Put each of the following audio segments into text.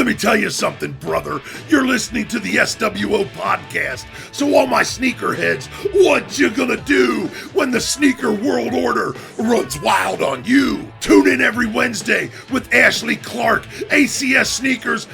Let me tell you something, brother. You're listening to the SWO podcast. So all my sneakerheads, what you gonna do when the sneaker world order runs wild on you? Tune in every Wednesday with Ashley Clark, ACS Sneakers.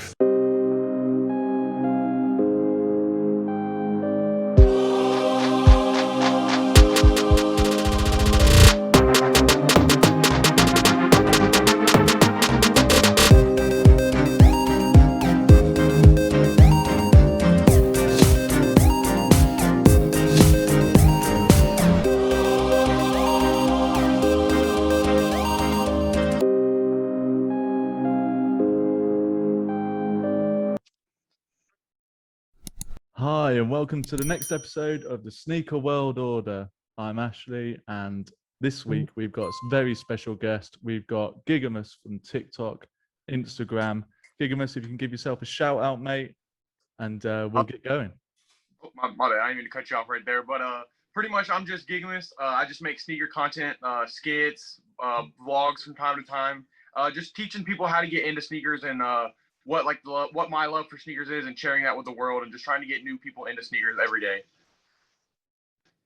Hi, and welcome to the next episode of the Sneaker World Order. I'm Ashley, and this week we've got a very special guest. We've got Gigamas from TikTok, Instagram. Gigamas, if you can give yourself a shout out, mate, and we'll get going. My bad, I didn't mean to cut you off right there, but pretty much I'm just Gigamas. I just make sneaker content, skits, vlogs from time to time, just teaching people how to get into sneakers and what my love for sneakers is, and sharing that with the world, and just trying to get new people into sneakers every day.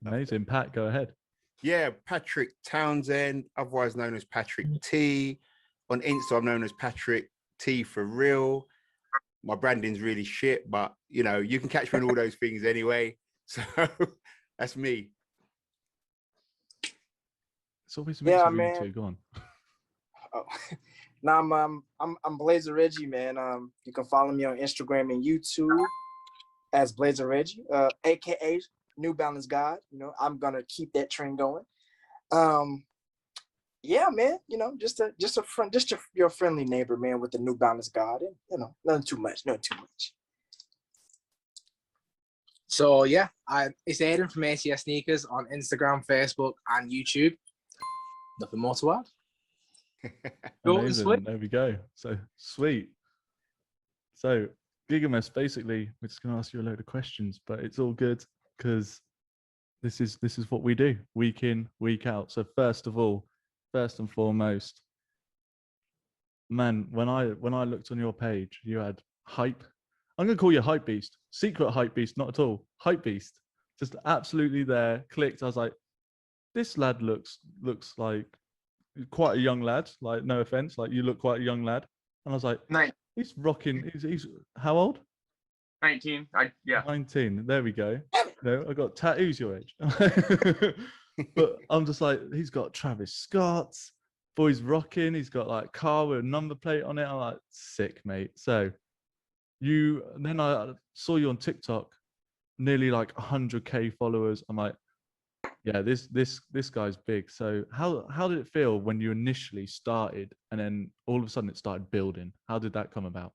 Amazing. Pat, go ahead. Yeah, Patrick Townsend, otherwise known as Patrick T. On Insta, I'm known as Patrick T for real. My branding's really shit, but you know, you can catch me on all those things anyway. So that's me. It's always a mix of you man. two. Go on. Oh. Now I'm Blazer Reggie, man. You can follow me on Instagram and YouTube as Blazer Reggie, aka New Balance God. You know, I'm gonna keep that trend going. Yeah, man. You know, just your friendly neighbor, man, with the New Balance God, and you know, nothing too much. So yeah, it's Aiden from ACS Sneakers on Instagram, Facebook, and YouTube. Nothing more to add. Amazing. There we go. So sweet. So Gigamas, basically, we're just going to ask you a load of questions, but it's all good because this is what we do week in, week out. So first and foremost, man, when I looked on your page, you had hype. I'm going to call you hypebeast. Secret hypebeast, not at all. Hypebeast, just absolutely there. Clicked. I was like, this lad looks like quite a young lad. Like, no offense, like you look quite a young lad. And I was like, he's rocking. He's how old? 19. 19. There we go. No, I got tattoos your age. But I'm just like, he's got Travis Scott's. Boy's rocking. He's got like car with a number plate on it. I'm like, sick, mate. So then I saw you on TikTok, nearly like 100K followers. I'm like, yeah, this guy's big. So how did it feel when you initially started, and then all of a sudden it started building? How did that come about?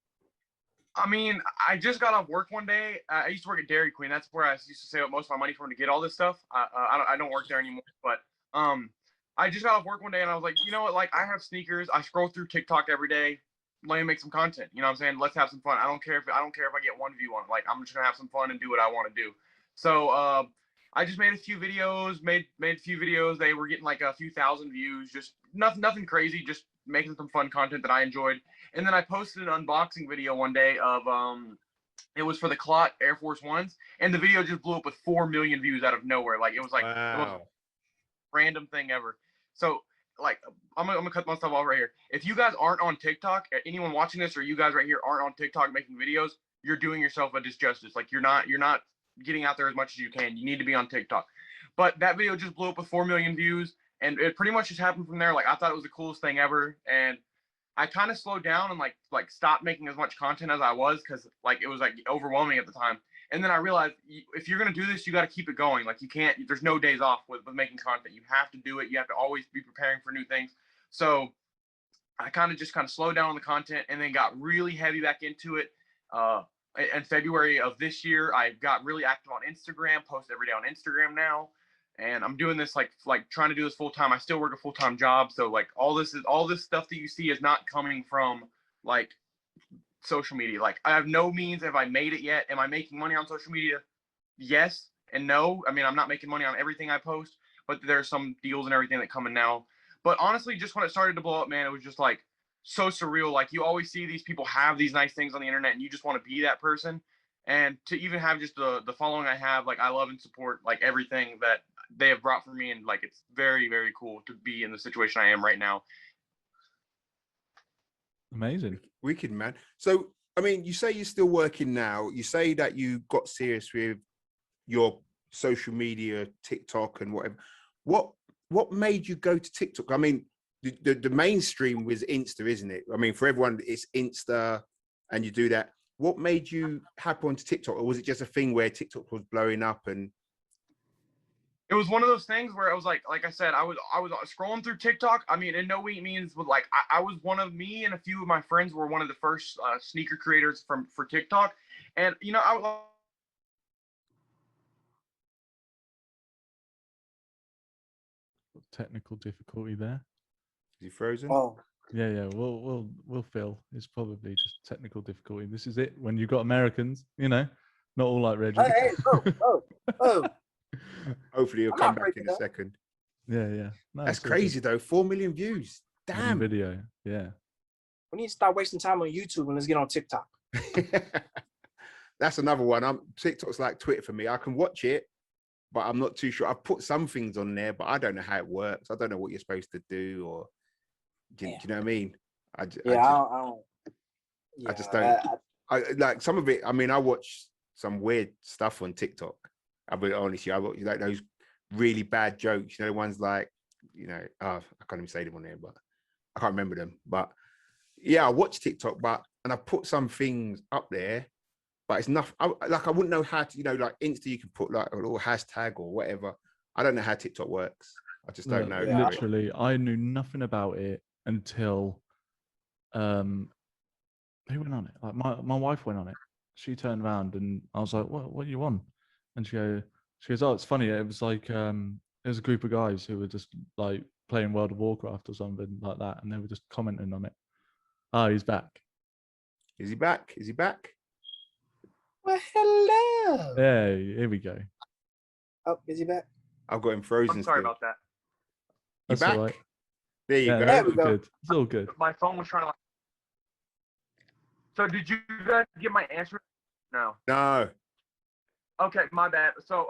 I mean, I just got off work one day. I used to work at Dairy Queen. That's where I used to save up most of my money from to get all this stuff. I don't work there anymore, but I just got off work one day and I was like, you know what? Like, I have sneakers. I scroll through TikTok every day. Let me make some content. You know what I'm saying? Let's have some fun. I don't care if I get one view on it. Like, I'm just gonna have some fun and do what I want to do. So I just made a few videos. Made a few videos. They were getting like a few thousand views. Just nothing crazy. Just making some fun content that I enjoyed. And then I posted an unboxing video one day of it was for the Clot Air Force Ones, and the video just blew up with 4 million views out of nowhere. Like, it was like wow. the most random thing ever. So like, I'm gonna cut myself off right here. If you guys aren't on TikTok, anyone watching this, or you guys right here aren't on TikTok making videos, you're doing yourself a disjustice. Like, you're not getting out there as much as you can. You need to be on TikTok. But that video just blew up with 4 million views, and it pretty much just happened from there. Like, I thought it was the coolest thing ever, and I kind of slowed down and like stopped making as much content as I was, because like it was like overwhelming at the time. And then I realized, if you're gonna do this, you got to keep it going. Like, you can't. There's no days off with making content. You have to do it. You have to always be preparing for new things. So I kind of slowed down on the content, and then got really heavy back into it. In February of this year, I got really active on Instagram. Post every day on Instagram now. And I'm doing this like trying to do this full time. I still work a full time job, so like all this stuff that you see is not coming from like social media. Like, I have no means. Have I made it yet? Am I making money on social media? Yes and no. I mean, I'm not making money on everything I post, but there's some deals and everything that come in now. But honestly, just when it started to blow up, man, it was just like so surreal. Like you always see these people have these nice things on the internet, and you just want to be that person. And to even have just the following I have, like I love and support like everything that they have brought for me, and like it's very, very cool to be in the situation I am right now. Amazing. Wicked, man. So, I mean, you say you're still working now. You say that you got serious with your social media, TikTok and whatever. What made you go to TikTok? I mean, the mainstream was Insta, isn't it? I mean, for everyone, it's Insta and you do that. What made you hop onto TikTok? Or was it just a thing where TikTok was blowing up and It was one of those things where I was like I said, I was scrolling through TikTok. I mean, in no way means with like I was one of me and a few of my friends were one of the first sneaker creators for TikTok, and you know Technical difficulty there. is he frozen? Oh, Yeah, we'll feel it's probably just technical difficulty. This is it when you got Americans, you know, not all like Reggie. hey, oh. Hopefully he'll I'm come not back breaking in a up. second. Yeah. No, That's it's all good. crazy though. 4 million views. One Damn. video. Yeah. We need to start wasting time on YouTube and let's get on TikTok. That's another one. TikTok's like Twitter for me. I can watch it, but I'm not too sure. I've put some things on there, but I don't know how it works. I don't know what you're supposed to do, or do you know what I mean? I just don't. I like some of it. I mean, I watch some weird stuff on TikTok. I'll be honest, I watch like those really bad jokes. You know, the ones like, you know, I can't even say them on there, but I can't remember them. But yeah, I watch TikTok, and I put some things up there, but it's nothing. I wouldn't know how to, you know, like Insta, you can put like a little hashtag or whatever. I don't know how TikTok works. I just don't know. Literally, I knew nothing about it until who went on it? Like my wife went on it. She turned around and I was like, what are you on? And she goes, oh, it's funny. It was like it was a group of guys who were just like playing World of Warcraft or something like that, and they were just commenting on it. Oh, he's back. Is he back? Is he back? Well, hello. Yeah, here we go. Oh, is he back? I've got him frozen. I'm sorry still. about that. You That's back? all right. There you go. There we go. Good. It's all good. My phone was trying to. So did you guys get my answer? No. No. Okay, my bad. So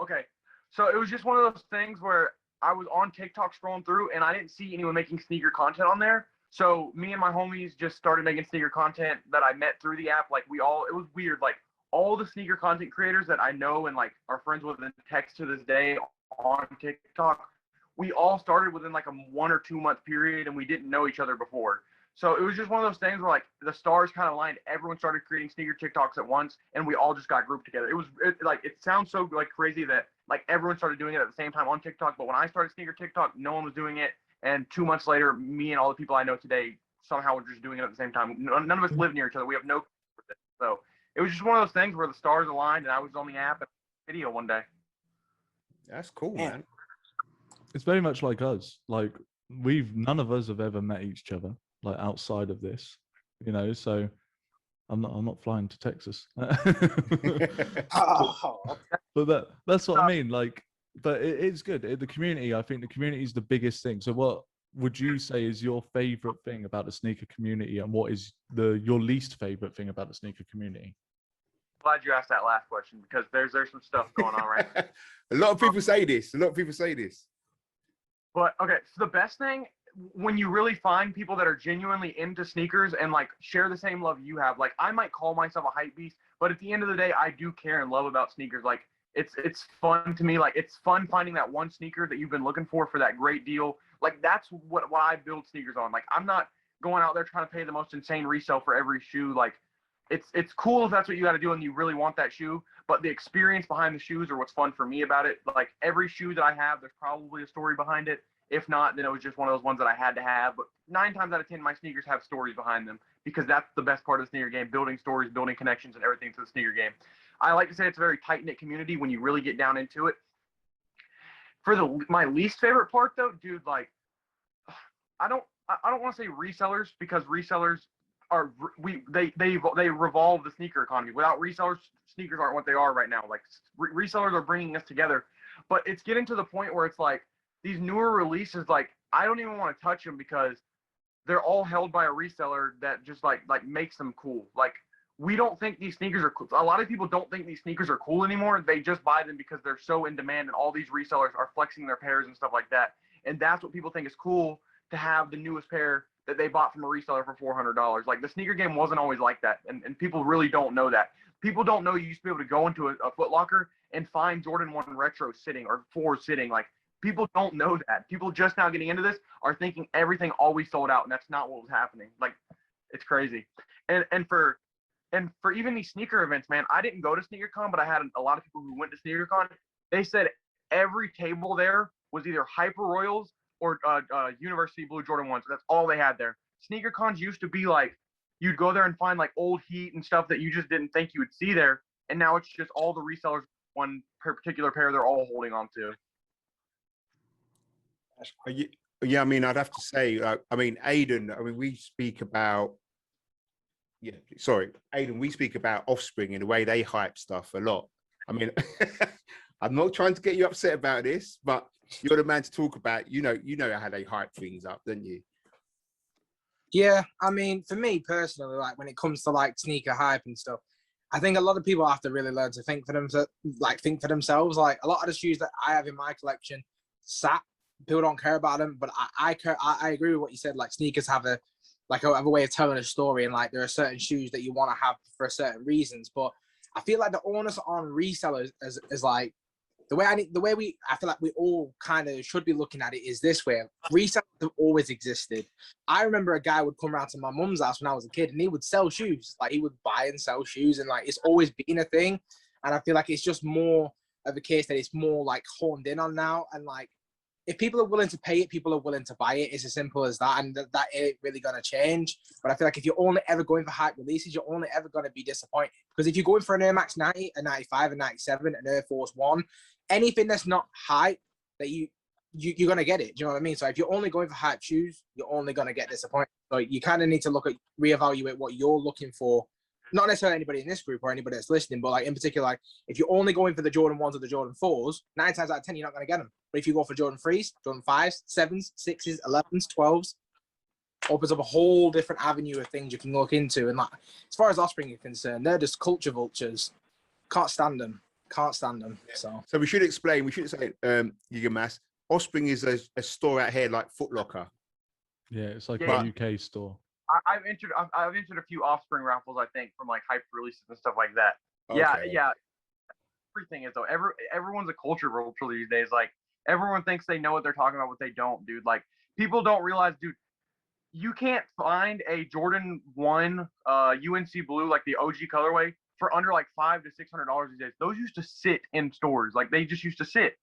it was just one of those things where I was on TikTok scrolling through and I didn't see anyone making sneaker content on there. So me and my homies just started making sneaker content that I met through the app. Like it was weird. Like all the sneaker content creators that I know and like are friends with and text to this day on TikTok, we all started within like a 1 or 2 month period and we didn't know each other before. So it was just one of those things where like the stars kind of aligned. Everyone started creating sneaker TikToks at once, and we all just got grouped together. It sounds so like crazy that like everyone started doing it at the same time on TikTok. But when I started sneaker TikTok, no one was doing it. And 2 months later, me and all the people I know today somehow were just doing it at the same time. None of us live near each other. We have no. So it was just one of those things where the stars aligned, and I was on the app and video one day. That's cool, man. It's very much like us. Like none of us have ever met each other like outside of this, you know. So I'm not flying to Texas. But that's what I mean. Like, but it's good. The community. I think the community is the biggest thing. So what would you say is your favorite thing about the sneaker community, and what is your least favorite thing about the sneaker community? Glad you asked that last question because there's some stuff going on right now. A lot of people say this. But okay, so the best thing when you really find people that are genuinely into sneakers and like share the same love you have, like I might call myself a hype beast, but at the end of the day, I do care and love about sneakers. Like it's fun to me. Like it's fun finding that one sneaker that you've been looking for that great deal. Like that's what I build sneakers on. Like I'm not going out there trying to pay the most insane resale for every shoe. Like it's cool if that's what you got to do and you really want that shoe, but the experience behind the shoes are what's fun for me about it. Like every shoe that I have, there's probably a story behind it. If not, then it was just one of those ones that I had to have. But 9 times out of 10, my sneakers have stories behind them because that's the best part of the sneaker game, building stories, building connections, and everything to the sneaker game. I like to say it's a very tight-knit community when you really get down into it. For my least favorite part, though, dude, like, I don't want to say resellers because resellers they revolve the sneaker economy. Without resellers, sneakers aren't what they are right now. Like, resellers are bringing us together. But it's getting to the point where it's like, these newer releases, like I don't even want to touch them because they're all held by a reseller that just like makes them cool. Like we don't think these sneakers are cool. A lot of people don't think these sneakers are cool anymore. They just buy them because they're so in demand and all these resellers are flexing their pairs and stuff like that. And that's what people think is cool, to have the newest pair that they bought from a reseller for $400. Like the sneaker game wasn't always like that. And people really don't know that. People don't know you used to be able to go into a Foot Locker and find Jordan 1 retro sitting or 4 sitting. Like people don't know that. People just now getting into this are thinking everything always sold out, and that's not what was happening. Like it's crazy. And for even these sneaker events, man, I didn't go to SneakerCon, but I had a lot of people who went to SneakerCon. They said every table there was either Hyper Royals or University Blue Jordan 1s. So that's all they had there. SneakerCons used to be like, you'd go there and find like old Heat and stuff that you just didn't think you would see there. And now it's just all the resellers, one particular pair they're all holding on to. Yeah, I mean, I'd have to say, I mean, Aiden, I mean, we speak about, Aiden, we speak about Offspring and the way they hype stuff a lot. I mean, I'm not trying to get you upset about this, but you're the man to talk about, you know how they hype things up, don't you? Yeah, I mean, for me personally, like when it comes to like sneaker hype and stuff, I think a lot of people have to really learn to think for themselves. Like a lot of the shoes that I have in my collection, people don't care about them, but I agree with what you said. Like sneakers have a way of telling a story, and like there are certain shoes that you want to have for certain reasons. But I feel like the onus on resellers is like I feel like we all kind of should be looking at it is this way. Resellers have always existed. I remember a guy would come around to my mum's house when I was a kid and he would sell shoes. Like he would buy and sell shoes, and like it's always been a thing. And I feel like it's just more of a case that it's more like honed in on now. And like if people are willing to pay it, people are willing to buy it. It's as simple as that. And that ain't really going to change. But I feel like if you're only ever going for hype releases, you're only ever going to be disappointed. Because if you're going for an Air Max 90, a 95, a 97, an Air Force One, anything that's not hype, that you're going to get it. Do you know what I mean? So if you're only going for hype shoes, you're only going to get disappointed. So you kind of need to reevaluate what you're looking for. Not necessarily anybody in this group or anybody that's listening, but like in particular, like if you're only going for the Jordan 1s or the Jordan 4s, 9 times out of 10, you're not going to get them. But if you go for Jordan 3s, Jordan 5s, 7s, 6s, 11s, 12s, opens up a whole different avenue of things you can look into. And like, as far as Offspring are concerned, they're just culture vultures. Can't stand them. So we should explain, we should say, gigamas, Offspring is a store out here like Foot Locker. Yeah, it's like Yeah. a UK store. I've entered a few Offspring raffles, I think, from like hype releases and stuff like that. Okay. Yeah. Everything is though. Everyone's a culture vulture these days. Like everyone thinks they know what they're talking about, what they don't, dude. Like people don't realize, dude, you can't find a Jordan 1 UNC blue, like the OG colorway, for under like $500 to $600 these days. Those used to sit in stores. Like they just used to sit.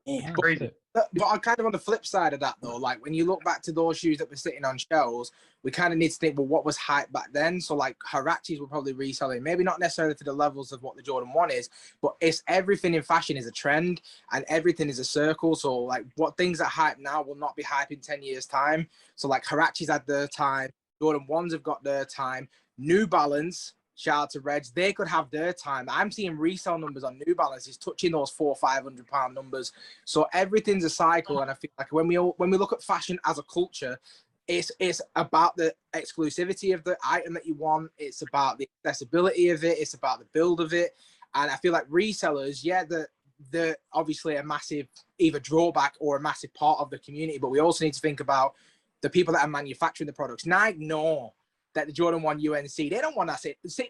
yeah. Crazy. But I'm kind of on the flip side of that though. Like when you look back to those shoes that were sitting on shelves, we kind of need to think, well, what was hype back then? So like Harachis were probably reselling, maybe not necessarily to the levels of what the Jordan 1 is, but it's everything in fashion is a trend and everything is a circle. So like what things are hype now will not be hype in 10 years time. So like Harachis had their time, Jordan 1s have got their time, New Balance, shout out to Reds, they could have their time. I'm seeing resale numbers on New Balance is touching those £400 or £500 numbers. So everything's a cycle, and I feel like when we look at fashion as a culture, it's about the exclusivity of the item that you want. It's about the accessibility of it. It's about the build of it. And I feel like resellers, yeah, they're obviously a massive either drawback or a massive part of the community, but we also need to think about the people that are manufacturing the products. Nike know that the Jordan 1 UNC, they don't want that.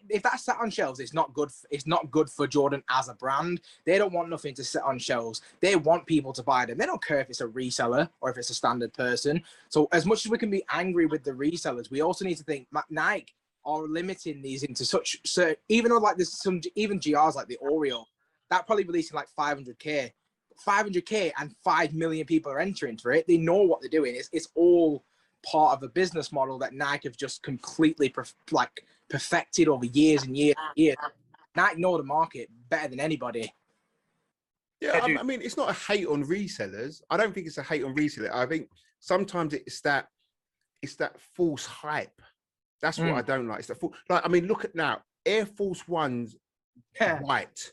If that's sat on shelves, it's not good. It's not good for Jordan as a brand. They don't want nothing to sit on shelves. They want people to buy them. They don't care if it's a reseller or if it's a standard person. So as much as we can be angry with the resellers, we also need to think Nike are limiting these into such, even though like there's some, even GRs like the Oreo, that probably releasing like 500K and 5 million people are entering for it. They know what they're doing. It's all part of a business model that Nike have just completely perfected over years and years and years. Nike know the market better than anybody. Yeah, I mean, it's not a hate on resellers. I don't think it's a hate on resellers. I think sometimes it's that false hype. That's what I don't like. It's that like, I mean, look at now, Air Force Ones white.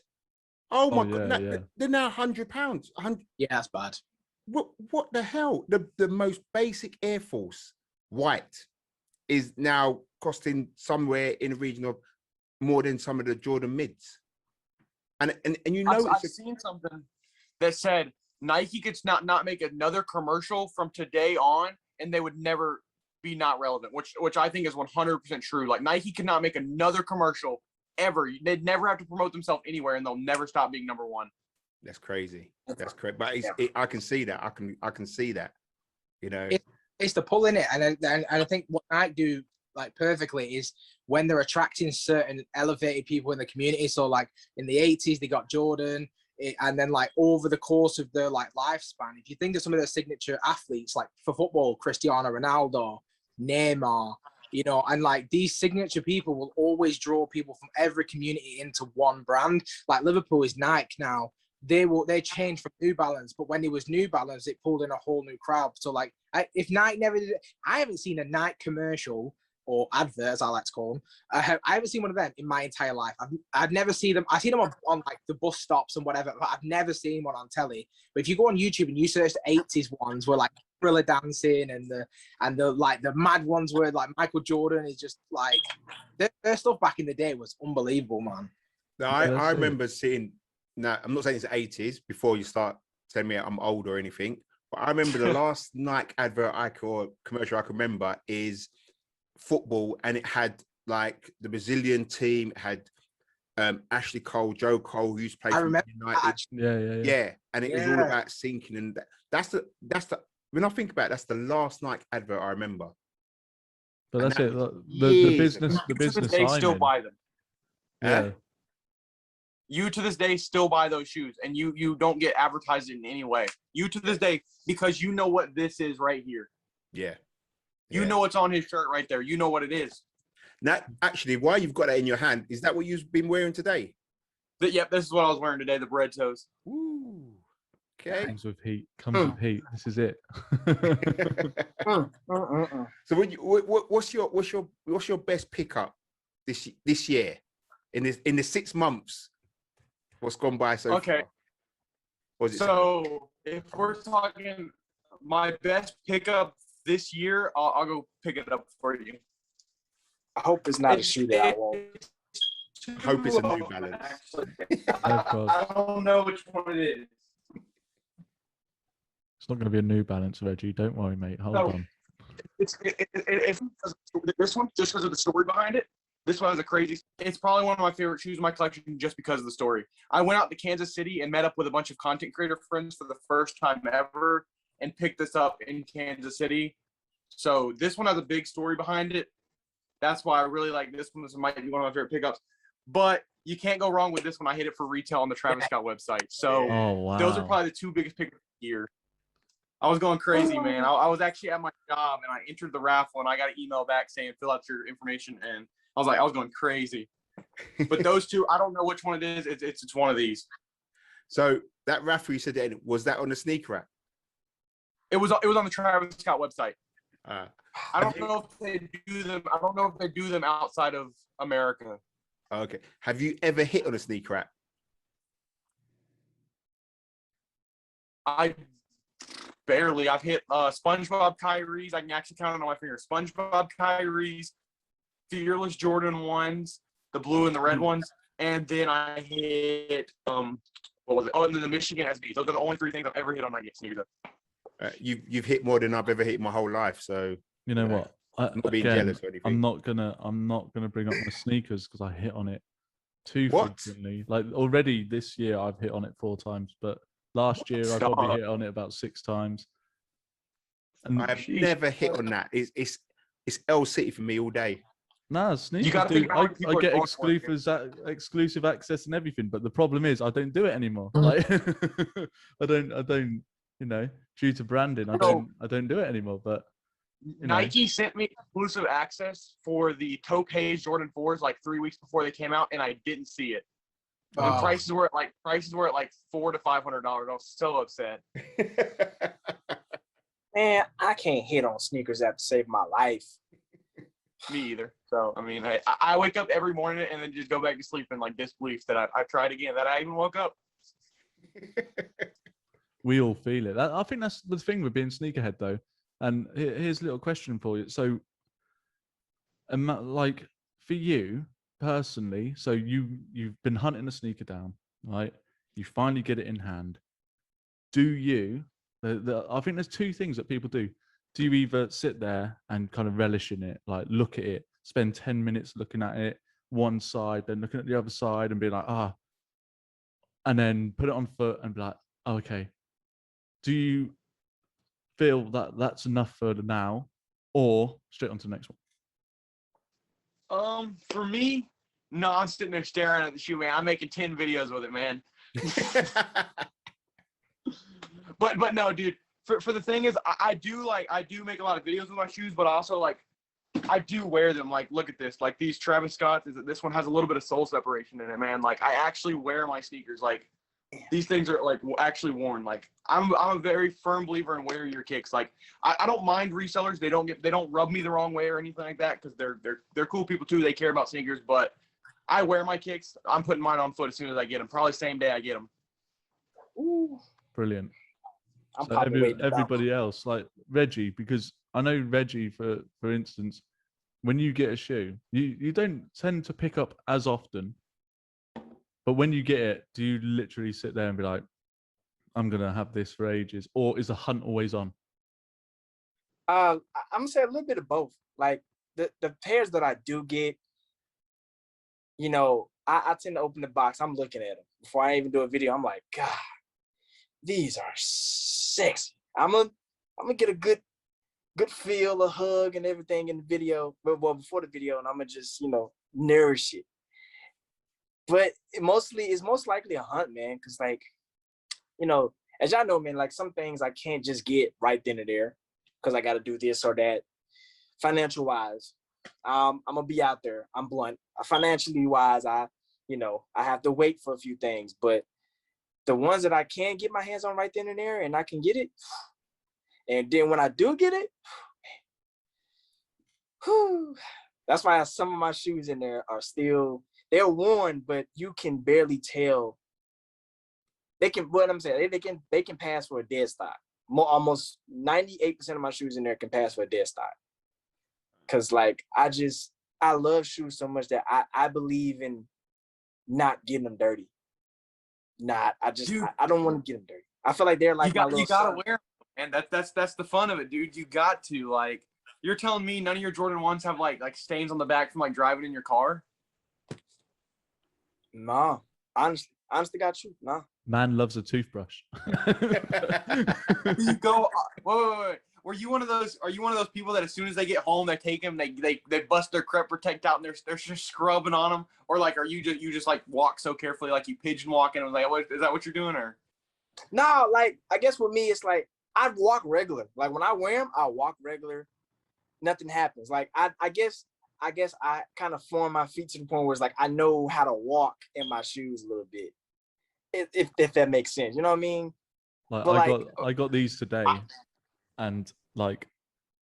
Oh my god, yeah. they're now £100. Yeah, that's bad. what the hell? The most basic Air Force white is now costing somewhere in the region of more than some of the Jordan mids. And you know, I've seen something that said Nike could not make another commercial from today on, and they would never be not relevant, which I think is 100% true. Like Nike could not make another commercial ever. They'd never have to promote themselves anywhere, and they'll never stop being number one. That's crazy. That's crazy. But I can see that. I can see that. You know, it's the pull in it, and I think what Nike do like perfectly is when they're attracting certain elevated people in the community. So like in the 80s, they got Jordan, and then like over the course of their like lifespan, if you think of some of their signature athletes, like for football, Cristiano Ronaldo, Neymar, you know, and like these signature people will always draw people from every community into one brand. Like Liverpool is Nike now. They changed from New Balance, but when it was New Balance, it pulled in a whole new crowd. So like, if Nike never did, I haven't seen a Nike commercial or advert, as I like to call them. I haven't seen one of them in my entire life. I've never seen them. I've seen them on like the bus stops and whatever, but I've never seen one on telly. But if you go on YouTube and you search the 80s ones where like Thriller dancing and the like the mad ones where like Michael Jordan is just like their stuff back in the day was unbelievable, man. No, I remember seeing. Now, I'm not saying it's the 80s before you start telling me I'm old or anything, but I remember the last Nike advert or commercial I can remember is football, and it had like the Brazilian team, it had Ashley Cole, Joe Cole, who used to play for United. Yeah, and it was all about sinking, and that's the when I think about it, that's the last Nike advert I remember. But that's it. The business they signing. still buy them. Yeah. You to this day still buy those shoes, and you don't get advertised in any way. You to this day, because you know what this is right here. Yeah. You know what's on his shirt right there. You know what it is. Now, actually, while you've got that in your hand, is that what you've been wearing today? Yep, this is what I was wearing today, the bread toes. Ooh. Okay. Comes with heat. With heat. This is it. So what's your best pickup this year in the 6 months? What's gone by so far? So if we're talking my best pickup this year, I'll go pick it up for you. I hope it's not a shoe that I won't. I hope it's a New Balance. I don't know which one it is. It's not going to be a New Balance, Reggie. Don't worry, mate. Hold on. It's this one, just because of the story behind it. This one has a crazy. It's probably one of my favorite shoes in my collection just because of the story. I went out to Kansas City and met up with a bunch of content creator friends for the first time ever and picked this up in Kansas City. So this one has a big story behind it. That's why I really like this one. This might be one of my favorite pickups. But you can't go wrong with this one. I hit it for retail on the Travis Scott website. So those are probably the two biggest pickups of the year. I was going crazy, man. I was actually at my job and I entered the raffle and I got an email back saying fill out your information, and I was going crazy. But those two, I don't know which one it is. It's one of these. So that raffle you said, was that on the sneaker app? It was on the Travis Scott website. I don't know if they do them. I don't know if they do them outside of America. Okay. Have you ever hit on a sneaker app? I barely. I've hit SpongeBob Kyrie's. I can actually count it on my fingers. SpongeBob Kyrie's, Fearless Jordan ones, the blue and the red ones, and then I hit what was it? Oh, and then the Michigan SBs. Those are the only three things I've ever hit on my sneakers. You've hit more than I've ever hit in my whole life. So you know what? I'm not being jealous or anything. I'm not gonna bring up my sneakers because I hit on it too frequently. Like already this year, I've hit on it 4 times, but last year I probably hit on it about 6 times. And I've never hit on that. It's L City for me all day. Nah, sneakers. Dude, I get exclusive access and everything, but the problem is I don't do it anymore. Like I don't. You know, due to branding, I don't do it anymore. But Nike sent me exclusive access for the Topaz Jordan 4s like 3 weeks before they came out, and I didn't see it. The prices were at like $400 to $500. I was so upset. Man, I can't hit on sneakers that save my life. Me either. So I mean, I wake up every morning and then just go back to sleep in like disbelief that I tried again, that I even woke up. We all feel it. I think that's the thing with being sneakerhead, though. And here's a little question for you. So, like for you personally, so you've been hunting a sneaker down, right? You finally get it in hand. Do you? I think there's two things that people do. Do you either sit there and kind of relish in it, like look at it, spend 10 minutes looking at it, one side, then looking at the other side, and be like, and then put it on foot and be like, oh, okay. Do you feel that that's enough for the now, or straight on to the next one? For me, no, I'm sitting there staring at the shoe, man. I'm making 10 videos with it, man. But no, dude. For the thing is, I do make a lot of videos with my shoes, but also like I do wear them. Like, look at this. Like these Travis Scotts. This one has a little bit of sole separation in it, man. Like I actually wear my sneakers. Like these things are like actually worn. Like I'm a very firm believer in wear your kicks. Like I don't mind resellers. They don't rub me the wrong way or anything like that because they're cool people too. They care about sneakers, but I wear my kicks. I'm putting mine on foot as soon as I get them. Probably same day I get them. Ooh. Brilliant. I'm So probably waiting everybody else, like Reggie, because I know Reggie, for instance, when you get a shoe, you don't tend to pick up as often, but when you get it, do you literally sit there and be like, I'm gonna have this for ages, or is the hunt always on? I'm gonna say a little bit of both. Like the pairs that I do get, you know, I tend to open the box. I'm looking at them before I even do a video. I'm like, God, these are sexy. I'm gonna get a good feel, a hug, and everything in the video. Well, before the video, and I'm gonna just, you know, nourish it. But it's most likely a hunt, man. Cause like, you know, as y'all know, man, like some things I can't just get right then and there, cause I got to do this or that. Financial wise, I'm gonna be out there. I'm blunt. Financially wise, I have to wait for a few things, but the ones that I can get my hands on right then and there, and I can get it, and then when I do get it, whew, that's why some of my shoes in there are still, they're worn, but you can barely tell. They can, what I'm saying, they can pass for a dead stock. Almost 98% of my shoes in there can pass for a dead stock. Cause like I love shoes so much that I believe in not getting them dirty. I don't want to get them dirty. I feel like they're like you gotta wear them, and that's the fun of it, dude. You got to, like, you're telling me none of your Jordan 1s have like stains on the back from like driving in your car? Nah, honestly got you. Nah. Man loves a toothbrush. You go, wait. Were you one of those? Are you one of those people that as soon as they get home, they take them, they bust their crep protect out, and they're just scrubbing on them, or like, are you just like walk so carefully, like you pigeon walking, and like, what is that? What you're doing, or? No, like I guess with me, it's like I walk regular. Like when I wear them, I walk regular. Nothing happens. Like I guess I kind of form my feet to the point where it's like I know how to walk in my shoes a little bit, if that makes sense. You know what I mean? Like I got these today. And like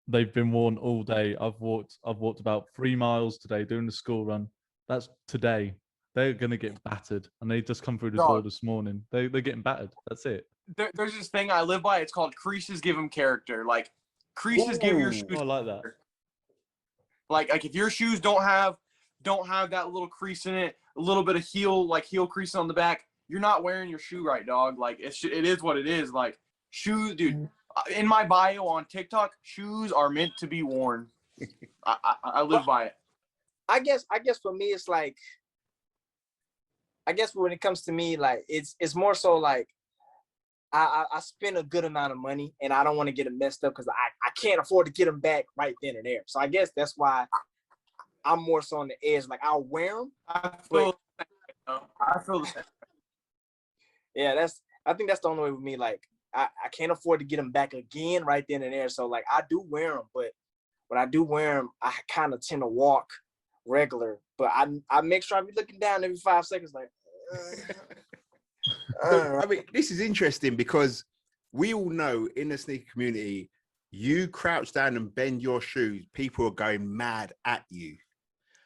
they've been worn all day. I've walked about 3 miles today doing the school run. That's today. They're gonna get battered, and they just come through the door this morning. They're getting battered. That's it. There's this thing I live by. It's called creases give them character. Like creases give your shoes. I like that. Like if your shoes don't have that little crease in it, a little bit of heel crease on the back, you're not wearing your shoe right, dog. Like it is what it is. Like shoes, dude. In my bio on TikTok, shoes are meant to be worn. I live by it. I guess for me, it's like, I guess when it comes to me, like it's more so like I spend a good amount of money and I don't want to get them messed up because I can't afford to get them back right then and there. So I guess that's why I'm more so on the edge. Like I'll wear them. I feel the same. Yeah, I think that's the only way with me. Like I can't afford to get them back again right then and there. So like I do wear them, but when I do wear them, I kind of tend to walk regular. But I make sure I be looking down every 5 seconds, like. I mean, this is interesting because we all know in the sneaker community, you crouch down and bend your shoes, people are going mad at you.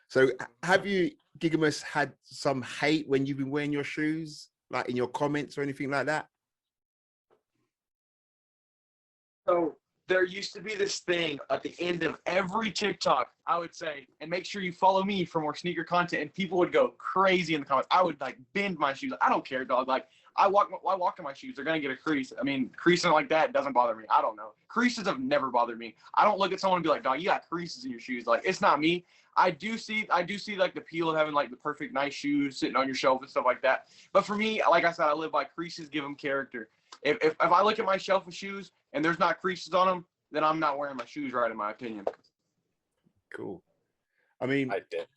So have you, Gigamas, had some hate when you've been wearing your shoes, like in your comments or anything like that? So there used to be this thing at the end of every TikTok, I would say, and make sure you follow me for more sneaker content. And people would go crazy in the comments. I would like bend my shoes. I don't care, dog. Like I walk in my shoes. They're gonna get a crease. I mean, creasing like that doesn't bother me. I don't know. Creases have never bothered me. I don't look at someone and be like, dog, you got creases in your shoes. Like it's not me. I do see like the appeal of having like the perfect nice shoes sitting on your shelf and stuff like that. But for me, like I said, I live by creases give them character. If I look at my shelf of shoes and there's not creases on them, then I'm not wearing my shoes right, in my opinion. Cool. I mean, I did.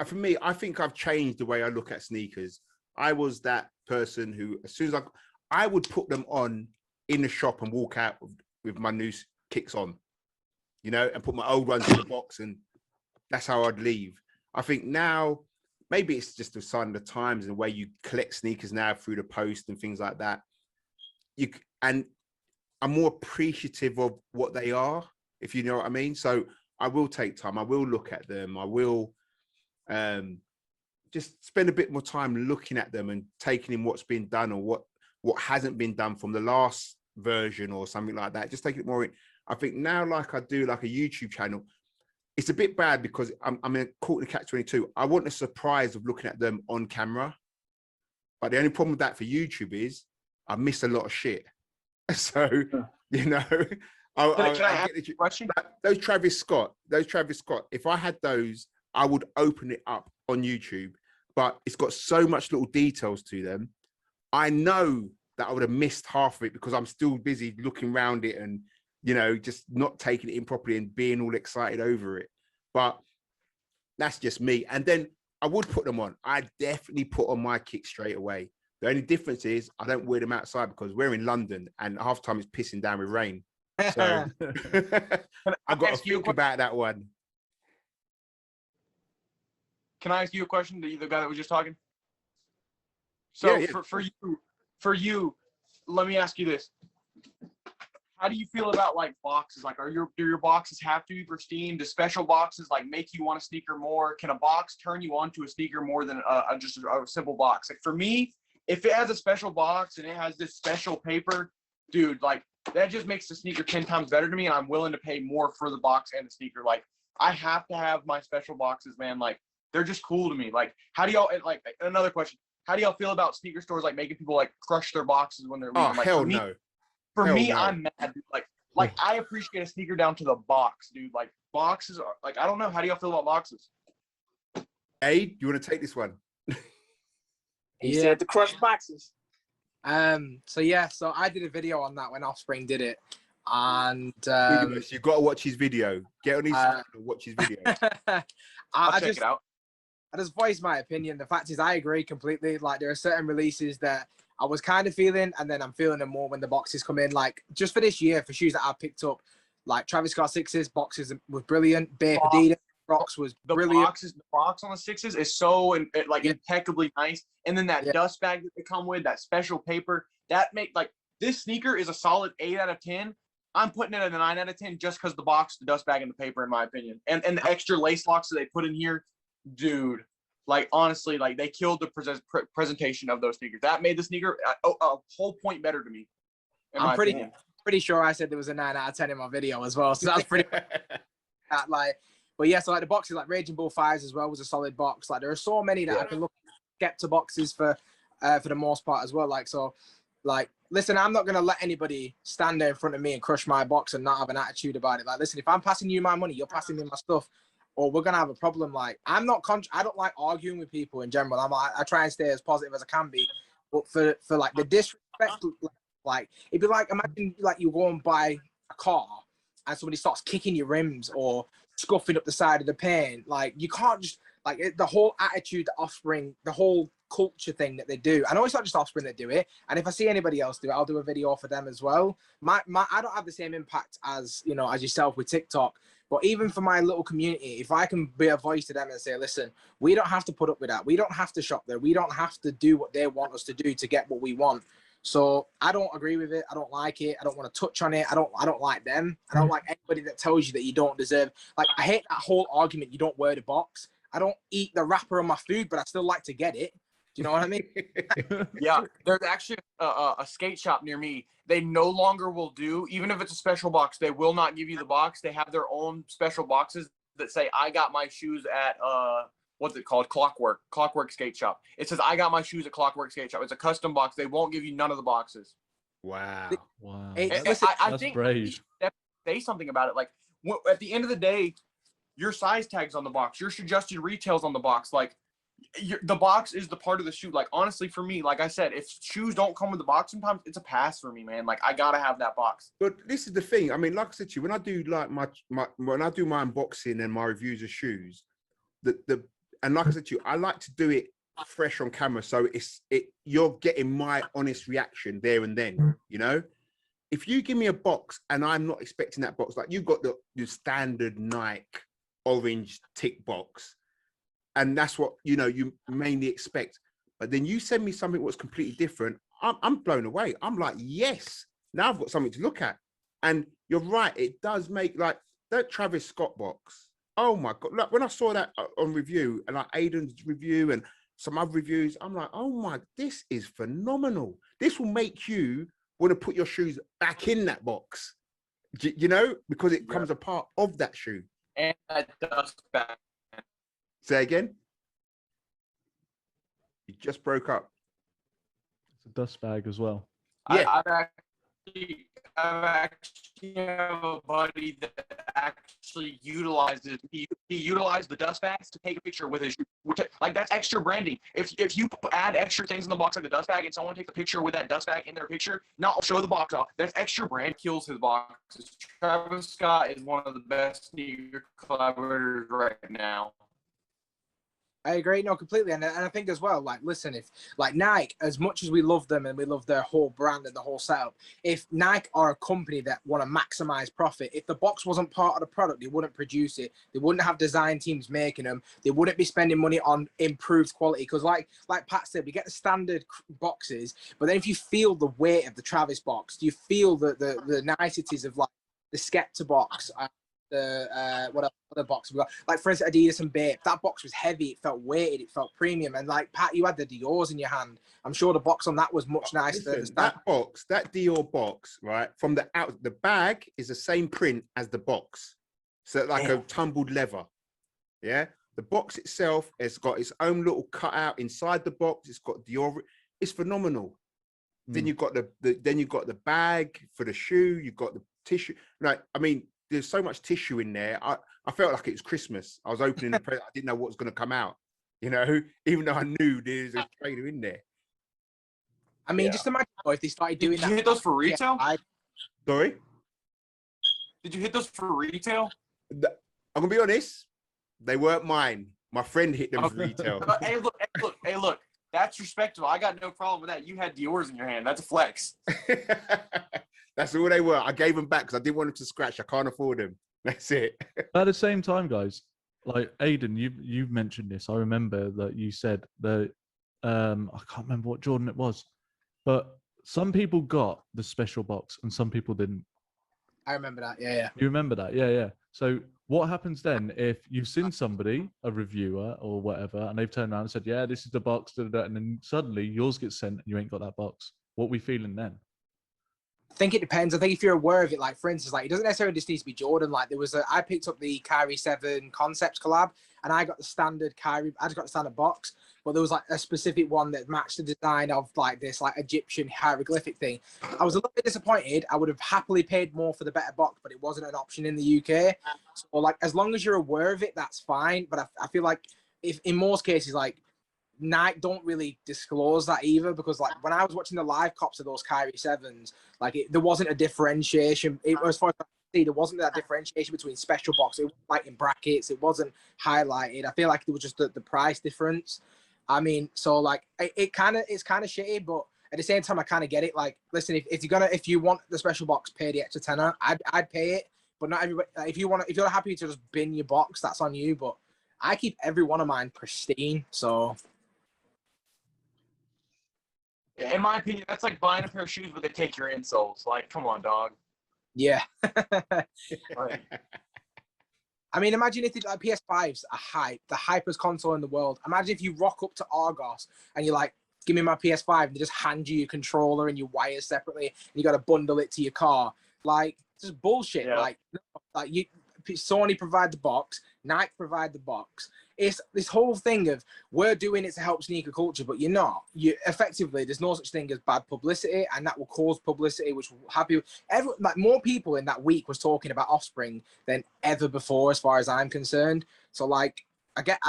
For me, I think I've changed the way I look at sneakers. I was that person who, as soon as I would put them on in the shop and walk out with my new kicks on, you know, and put my old ones in the box, and that's how I'd leave. I think now, maybe it's just a sign of the times and the way you collect sneakers now through the post and things like that. And I'm more appreciative of what they are, if you know what I mean. So I will take time. I will look at them. I will just spend a bit more time looking at them and taking in what's been done or what hasn't been done from the last version or something like that. Just take it more in. I think now, like I do, like a YouTube channel, it's a bit bad because I'm caught in the catch-22. I want the surprise of looking at them on camera. But the only problem with that for YouTube is I miss a lot of shit. So, you know, Can I ask a question? Those Travis Scott, if I had those, I would open it up on YouTube, but it's got so much little details to them. I know that I would have missed half of it because I'm still busy looking around it and, you know, just not taking it in properly and being all excited over it. But that's just me. And then I would put them on. I definitely put on my kicks straight away. The only difference is I don't wear them outside because we're in London and half the time it's pissing down with rain. So I've got to think about that one. Can I ask you a question? The guy that was just talking. So Yeah. for you, let me ask you this. How do you feel about like boxes? Like, do your boxes have to be pristine? Do special boxes like make you want a sneaker more? Can a box turn you on to a sneaker more than just a simple box? Like for me, if it has a special box and it has this special paper, dude, like that just makes the sneaker 10 times better to me, and I'm willing to pay more for the box and the sneaker. Like I have to have my special boxes, man. Like they're just cool to me. Like how do y'all, like another question, how do y'all feel about sneaker stores like making people like crush their boxes when they're leaving? Oh, like, hell no. For Hell me, no. I'm mad, dude. Like I appreciate a sneaker down to the box, dude. Like boxes are like, I don't know. How do y'all feel about boxes? Aid, you want to take this one? He said the crush boxes. So I did a video on that when Offspring did it, and You've got to watch his video. Get on his channel and watch his video. I'll check it out. I just voiced my opinion. The fact is, I agree completely. Like there are certain releases that I was kind of feeling, and then I'm feeling them more when the boxes come in. Like just for this year, for shoes that I picked up, like Travis Scott sixes boxes was brilliant. Bape Adidas Rocks was brilliant. The box on the sixes is so impeccably nice, and then that dust bag that they come with, that special paper, that make like this sneaker is a solid 8 out of 10. I'm putting it at a 9 out of 10 just because the box, the dust bag, and the paper, in my opinion, and the extra lace locks that they put in here, dude. Like honestly, like they killed the presentation of those sneakers. That made the sneaker a whole point better to me. I'm pretty sure I said there was a 9 out of 10 in my video as well. So that's pretty but yeah, so like the boxes, like Raging Bull 5s as well was a solid box. Like there are so many that I can look at Skepta boxes for the most part as well. Like so, like listen, I'm not gonna let anybody stand there in front of me and crush my box and not have an attitude about it. Like listen, if I'm passing you my money, you're passing me my stuff, or we're gonna have a problem. Like I don't like arguing with people in general. I try and stay as positive as I can be, but for like the disrespect, like it'd be like imagine like you go and buy a car and somebody starts kicking your rims or scuffing up the side of the paint. Like you can't just the whole attitude, the Offspring, the whole culture thing that they do. I know it's not just Offspring that do it, and if I see anybody else do it, I'll do a video for them as well. I don't have the same impact as as yourself with TikTok, but even for my little community, if I can be a voice to them and say, listen, we don't have to put up with that, we don't have to shop there, we don't have to do what they want us to do to get what we want. So I don't agree with it. I don't like it. I don't want to touch on it. I don't like them. I don't like anybody that tells you that you don't deserve. Like I hate that whole argument. You don't wear the box. I don't eat the wrapper on my food, but I still like to get it. you know what I mean? Yeah, there's actually a skate shop near me. They no longer will do, even if it's a special box, they will not give you the box. They have their own special boxes that say, I got my shoes at, what's it called? Clockwork Skate Shop. It says, I got my shoes at Clockwork Skate Shop. It's a custom box. They won't give you none of the boxes. Wow. Wow. Hey, And listen, I that's think brave. we should say something about it. Like, at the end of the day, your size tag's on the box. Your suggested retail's on the box. Like, the box is the part of the shoe. Like, honestly, for me, like I said, if shoes don't come with the box, sometimes it's a pass for me, man. Like, I gotta have that box. But this is the thing. I mean, like I said to you, when I do like my when I do my unboxing and my reviews of shoes, and like I said to you, I like to do it fresh on camera, so you're getting my honest reaction there and then. You know, if you give me a box and I'm not expecting that box, like you got the standard Nike orange tick box. And that's what, you know, you mainly expect. But then you send me something what's completely different. I'm blown away. I'm like, yes, now I've got something to look at. And you're right. It does make like that Travis Scott box. Oh my God. Look, when I saw that on review and like Aiden's review and some other reviews, I'm like, oh my, this is phenomenal. This will make you want to put your shoes back in that box, you know, because it comes a part of that shoe. And that dust bag. Say again. You just broke up. It's a dust bag as well. Yeah. I've actually have a buddy that actually utilizes he utilized the dust bags to take a picture with his shoe. Like, that's extra branding. If you add extra things in the box like the dust bag and someone takes a picture with that dust bag in their picture, not show the box off. That's extra brand. Kills his boxes. Travis Scott is one of the best sneaker collaborators right now. I agree, no, completely, and I think as well, like, listen, if like Nike, as much as we love them and we love their whole brand and the whole setup, if Nike are a company that want to maximize profit, if the box wasn't part of the product, they wouldn't produce it. They wouldn't have design teams making them. They wouldn't be spending money on improved quality. Because like Pat said, we get the standard boxes, but then if you feel the weight of the Travis box, you feel the niceties of like the Skepta box. What other box we got? Like, for instance, Adidas and Bape. That box was heavy. It felt weighted. It felt premium. And like Pat, you had the Dior's in your hand. I'm sure the box on that was much nicer. Listen, that Dior box, right? From the bag is the same print as the box, so like a tumbled leather. Yeah, the box itself has got its own little cutout inside the box. It's got Dior. It's phenomenal. Then you've got the bag for the shoe. You've got the tissue. Like, I mean, there's so much tissue in there. I felt like it was Christmas. I was opening the present. I didn't know what was going to come out, you know, even though I knew there's a trailer in there. I mean, just imagine if they started doing that. Did you hit those for retail? Sorry? Did you hit those for retail? I'm going to be honest. They weren't mine. My friend hit them for retail. Hey, look. That's respectable. I got no problem with that. You had Dior's in your hand. That's a flex. That's all they were. I gave them back because I didn't want them to scratch. I can't afford them. That's it. But at the same time, guys, like Aiden, you've mentioned this. I remember that you said that I can't remember what Jordan it was, but some people got the special box and some people didn't. I remember that. Yeah. You remember that? Yeah. So what happens then if you've seen somebody, a reviewer or whatever, and they've turned around and said, "Yeah, this is the box," and then suddenly yours gets sent and you ain't got that box? What are we feeling then? I think it depends. I think if you're aware of it, like, for instance, like, it doesn't necessarily just need to be Jordan. Like, I picked up the Kyrie 7 Concepts collab, and I got the standard Kyrie. I just got the standard box, but there was like a specific one that matched the design of like this like Egyptian hieroglyphic thing. I was a little bit disappointed. I would have happily paid more for the better box, but it wasn't an option in the UK. So like, as long as you're aware of it, that's fine. But I feel like if in most cases, like, Nike don't really disclose that either, because like when I was watching the live cops of those Kyrie 7s, like there wasn't a differentiation. As far as I see, there wasn't that differentiation between special box. It was like in brackets. It wasn't highlighted. I feel like it was just the price difference. I mean, so like it's kind of shitty, but at the same time, I kind of get it. Like, listen, if you want the special box, pay the extra tenner. I'd pay it, but not everybody. If you're happy to just bin your box, that's on you. But I keep every one of mine pristine, so. In my opinion, that's like buying a pair of shoes, but they take your insoles. Like, come on, dog. Yeah. Like, I mean, imagine if like PS5's a hype, the hypest console in the world. Imagine if you rock up to Argos and you're like, give me my PS5, and they just hand you your controller and your wires separately, and you got to bundle it to your car. Like, just bullshit. Yeah. Like Sony provide the box, Nike provide the box. It's this whole thing of we're doing it to help sneaker culture, but you're not. You effectively, there's no such thing as bad publicity, and that will cause publicity, which will have you. Like more people in that week was talking about Offspring than ever before, as far as I'm concerned. So like, I get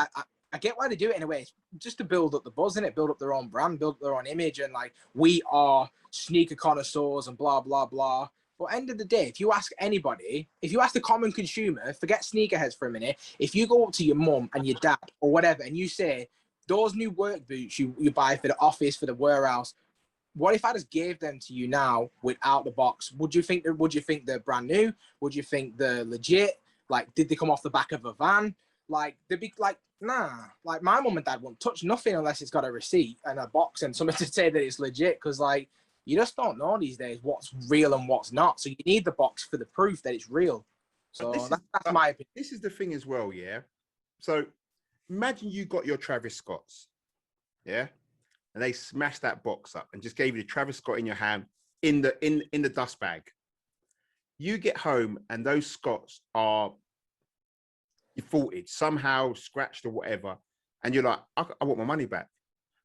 why they do it in a way, just to build up the buzz in it, build up their own brand, build up their own image, and like we are sneaker connoisseurs and blah blah blah. But end of the day, if you ask anybody, if you ask the common consumer, forget sneakerheads for a minute, if you go up to your mum and your dad or whatever and you say, those new work boots you buy for the office, for the warehouse, what if I just gave them to you now without the box? Would you think they're brand new? Would you think they're legit? Like, did they come off the back of a van? Like, they'd be like, nah. Like, my mum and dad won't touch nothing unless it's got a receipt and a box and something to say that it's legit. Because, like, you just don't know these days what's real and what's not. So you need the box for the proof that it's real. So that's my opinion. This is the thing as well, yeah? So imagine you got your Travis Scotts, yeah? And they smashed that box up and just gave you the Travis Scott in your hand in the dust bag. You get home and those Scotts are defaulted, somehow scratched or whatever. And you're like, I want my money back.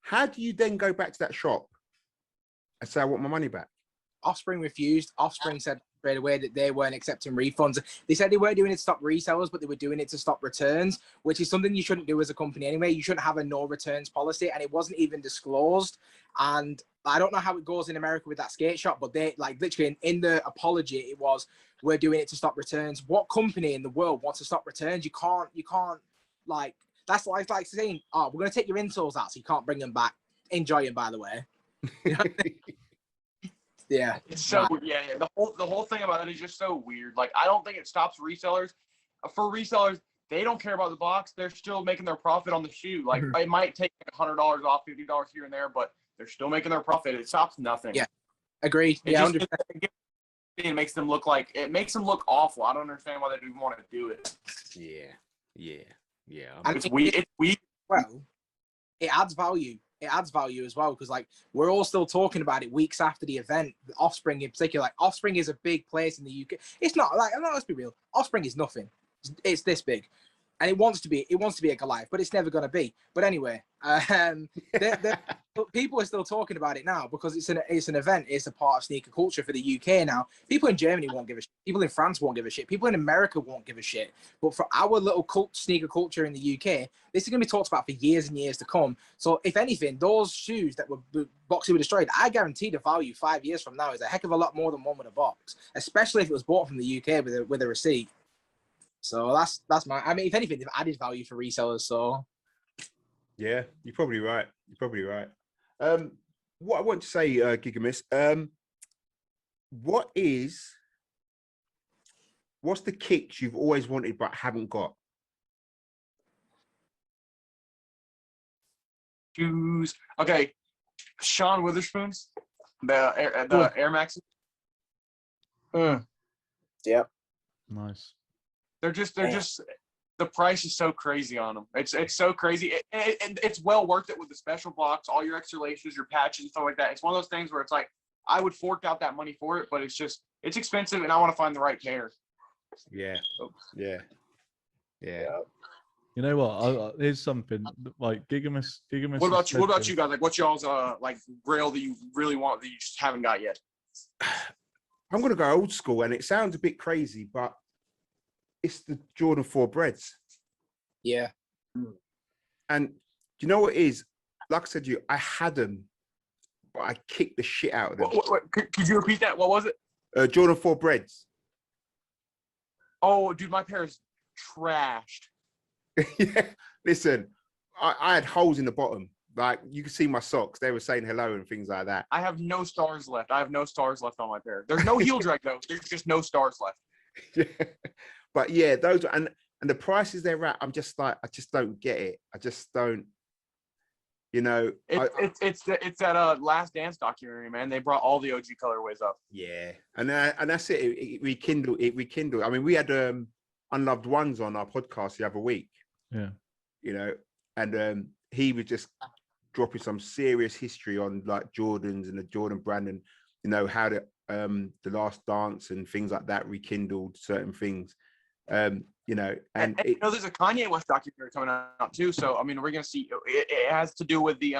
How do you then go back to that shop and say, I want my money back? Offspring refused. Offspring said straight away that they weren't accepting refunds. They said they weren't doing it to stop resellers, but they were doing it to stop returns, which is something you shouldn't do as a company anyway. You shouldn't have a no returns policy, and it wasn't even disclosed. And I don't know how it goes in America with that skate shop, but they like literally in the apology, it was, we're doing it to stop returns. What company in the world wants to stop returns? You can't like, that's like saying, oh, we're going to take your insoles out so you can't bring them back. Enjoy them, by the way. You know what I mean? Yeah, it's so yeah. The whole thing about it is just so weird. Like, I don't think it stops resellers. For resellers, they don't care about the box. They're still making their profit on the shoe. Like, it might take $100 off, $50 here and there, but they're still making their profit. It stops nothing. Yeah, agreed. It makes them look awful. I don't understand why they even want to do it. Yeah. It's weird. Well, it adds value. It adds value as well, because like we're all still talking about it weeks after the event. The Offspring in particular, like Offspring is a big place in the UK. It's not like, let's be real. Offspring is nothing. It's this big, and it wants to be a Goliath, but it's never going to be. But anyway, people are still talking about it now because it's an event. It's a part of sneaker culture for the UK now. People in Germany won't give a shit. People in France won't give a shit. People in America won't give a shit. But for our little sneaker culture in the UK, this is going to be talked about for years and years to come. So if anything, those shoes that were boxing were destroyed, I guarantee the value 5 years from now is a heck of a lot more than one with a box, especially if it was bought from the UK with a receipt. So that's my. I mean, if anything, they've added value for resellers. So yeah, you're probably right. What I want to say, Gigamas, what's the kicks you've always wanted but haven't got? Shoes. Okay, Sean Witherspoon's the Air Max. Yep. Nice. They're just the price is so crazy on them. It's so crazy. It's well worth it with the special blocks, all your extra laces, your patches, and stuff like that. It's one of those things where it's like I would fork out that money for it, but it's expensive, and I want to find the right pair. Yeah. You know what? Here's something like Gigamas. What about you guys? Like, what's y'all's like grail that you really want that you just haven't got yet? I'm gonna go old school, and it sounds a bit crazy, but it's the Jordan 4 breads. Yeah. And do you know what it is? Like I said to you, I had them, but I kicked the shit out of them. Could you repeat that? What was it? Jordan 4 breads. Oh, dude, my pair is trashed. Yeah. Listen, I had holes in the bottom. Like, you could see my socks. They were saying hello and things like that. I have no stars left. I have no stars left on my pair. There's no heel drag, though. There's just no stars left. Yeah. But yeah, those and the prices they're at, I'm just like, I just don't get it. I just don't, you know. It's that Last Dance documentary, man. They brought all the OG colorways up. Yeah, and that's it. It rekindled. I mean, we had Unloved Ones on our podcast the other week. Yeah. You know, and he was just dropping some serious history on like Jordans and the Jordan brand, and you know how the Last Dance and things like that rekindled certain things. You know, and you know, there's a Kanye West documentary coming out too. So I mean, we're gonna see. It has to do with the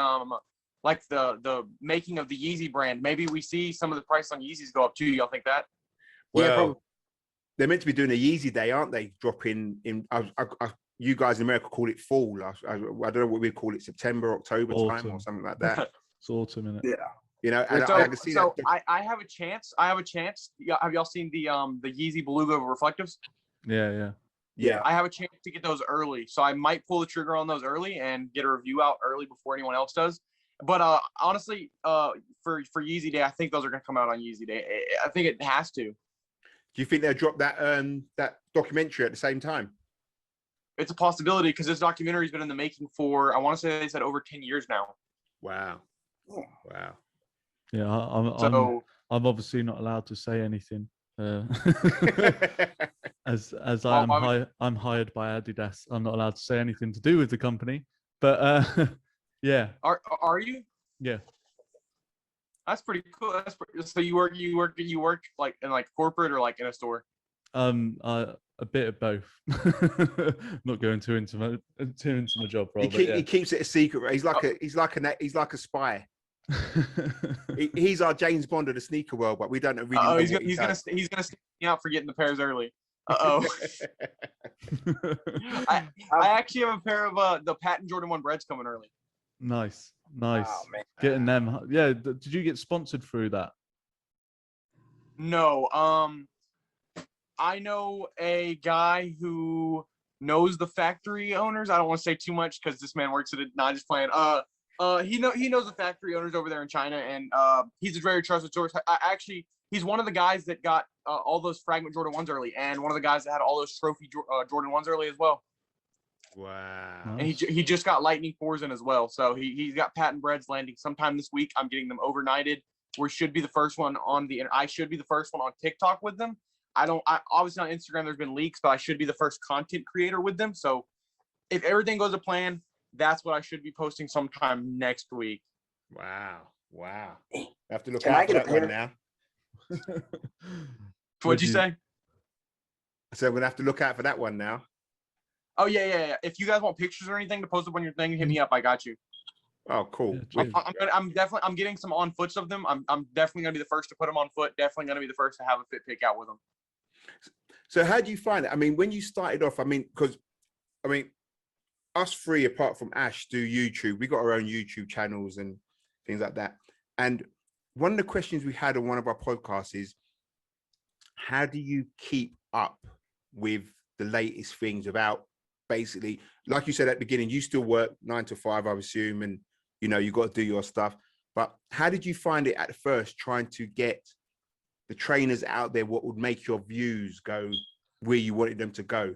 like the making of the Yeezy brand. Maybe we see some of the price on Yeezys go up too. Y'all think that? well, Yeah, probably. they're meant to be doing a Yeezy day, aren't they? Dropping in. You guys in America call it fall. I don't know what we call it, September, October time or something like that. It's autumn, isn't it? Yeah. You know, and So, I can see that. I have a chance. Have y'all seen the Yeezy Beluga reflectives? Yeah. Yeah. I have a chance to get those early, so I might pull the trigger on those early and get a review out early before anyone else does. But honestly, for Yeezy Day, I think those are gonna come out on Yeezy Day. I think it has to. Do you think they'll drop that that documentary at the same time? It's a possibility because this documentary's been in the making for, I want to say they said over 10 years now. Wow. Yeah. Wow. Yeah, I'm obviously not allowed to say anything. As I'm hired by Adidas, I'm not allowed to say anything to do with the company. But yeah. Are you? Yeah. That's pretty cool. So you work like in like corporate or like in a store? A bit of both. Not going too into my job role. He keeps it a secret. He's like a spy. He's our James Bond of the sneaker world, but we don't really know. He's gonna stick me out for getting the pairs early. I actually have a pair of the patent Jordan 1 breads coming early. Nice. Oh, man. Getting them. Yeah. Did you get sponsored through that? No. I know a guy who knows the factory owners. I don't want to say too much because this man works at it. Not just playing. He knows the factory owners over there in China, and he's a very trusted source. He's one of the guys that got all those fragment Jordan 1s early, and one of the guys that had all those trophy Jordan 1s early as well. Wow. And he just got Lightning 4s in as well. So he's got patent breads landing sometime this week. I'm getting them overnighted. I should be the first one on TikTok with them. I obviously on Instagram there's been leaks, but I should be the first content creator with them. So if everything goes to plan, that's what I should be posting sometime next week. Wow. I have to look Can out I for get that a pair? one now. What'd you say? So I'm gonna have to look out for that one now. Oh yeah. If you guys want pictures or anything to post up on your thing, hit me up. I got you. Oh, cool. Yeah, I'm getting some on foots of them. I'm definitely gonna be the first to put them on foot. Definitely gonna be the first to have a fit pick out with them. So how do you find it? I mean, when you started off, because us three, apart from Ash, do YouTube. We got our own YouTube channels and things like that. And one of the questions we had on one of our podcasts is, how do you keep up with the latest things without basically, like you said at the beginning, you still work 9 to 5, I assume, and you know, you got to do your stuff. But how did you find it at first trying to get the trainers out there, what would make your views go where you wanted them to go?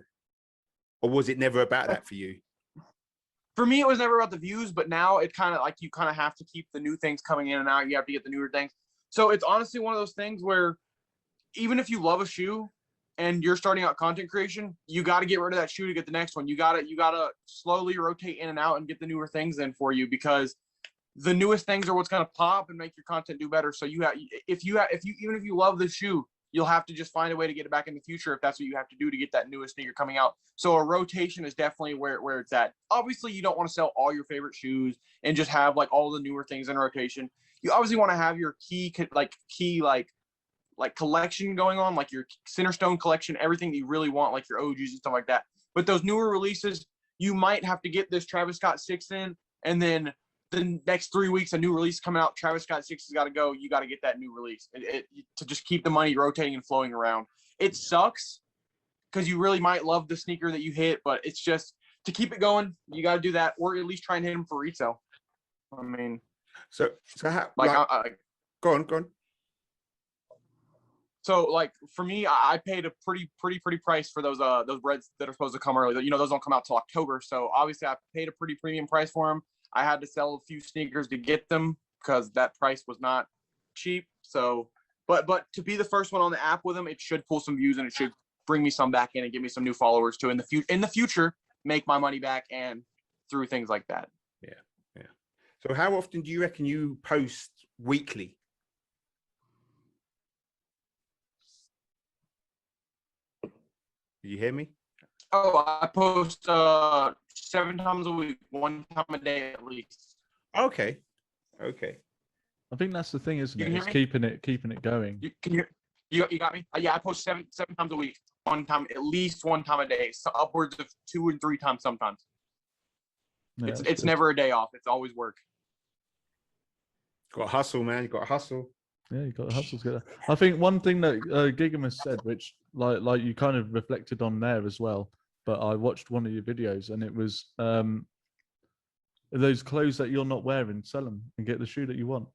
Or was it never about that for you? For me, it was never about the views, but now it kind of like you kind of have to keep the new things coming in and out. You have to get the newer things. So it's honestly one of those things where even if you love a shoe and you're starting out content creation, you got to get rid of that shoe to get the next one. You got to slowly rotate in and out and get the newer things in for you, because the newest things are what's going to pop and make your content do better. So even if you love the shoe, you'll have to just find a way to get it back in the future if that's what you have to do to get that newest sneaker coming out. So a rotation is definitely where it's at. Obviously, you don't want to sell all your favorite shoes and just have like all the newer things in rotation. You obviously want to have your key collection going on, like your Centerstone collection, everything that you really want, like your OGs and stuff like that. But those newer releases, you might have to get this Travis Scott 6 in, and then the next 3 weeks, a new release coming out. Travis Scott 6 has got to go. You got to get that new release to just keep the money rotating and flowing around. It sucks because you really might love the sneaker that you hit, but it's just to keep it going, you got to do that, or at least try and hit them for retail. I mean, so how, go on. So like for me, I paid a pretty price for those breads that are supposed to come early. You know, those don't come out till October. So obviously I paid a pretty premium price for them. I had to sell a few sneakers to get them because that price was not cheap. So, but to be the first one on the app with them, it should pull some views and it should bring me some back in and give me some new followers to in the future make my money back and through things like that. Yeah. So how often do you reckon you post weekly? Do you hear me? Oh, I post 7 times a week, 1 time a day at least. Okay. I think that's the thing, isn't You it? can It's hear keeping it going. You got me? Yeah, I post 7 times a week, 1 time, at least 1 time a day, so upwards of 2 and 3 times sometimes. Yeah, It's never a day off. It's always work. Got to hustle, man. You got to hustle. Yeah, you got the hustles together. I think one thing that Gigamas said, which like you kind of reflected on there as well, but I watched one of your videos and it was those clothes that you're not wearing, sell them and get the shoe that you want.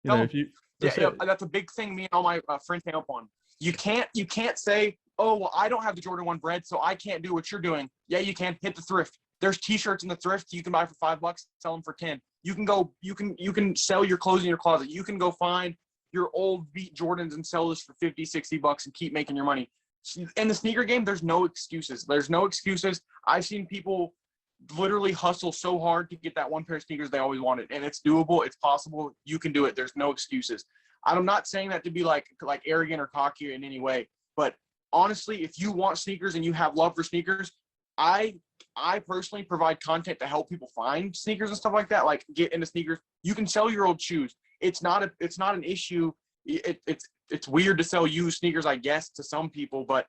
You know, if you that's a big thing. Me and all my friends hang up on. You can't say, oh well, I don't have the Jordan 1 bread, so I can't do what you're doing. Yeah, you can. Hit the thrift. There's t-shirts in the thrift you can buy for $5, sell them for 10. You can sell your clothes in your closet. You can go find your old beat Jordans and sell this for $50-$60 and keep making your money. In the sneaker game, there's no excuses. I've seen people literally hustle so hard to get that one pair of sneakers they always wanted, and it's doable. It's possible. You can do it. There's no excuses. I'm not saying that to be like arrogant or cocky in any way, but honestly, if you want sneakers and you have love for sneakers, I personally provide content to help people find sneakers and stuff like that. Like get into sneakers. You can sell your old shoes. It's not an issue. It's weird to sell used sneakers, I guess, to some people, but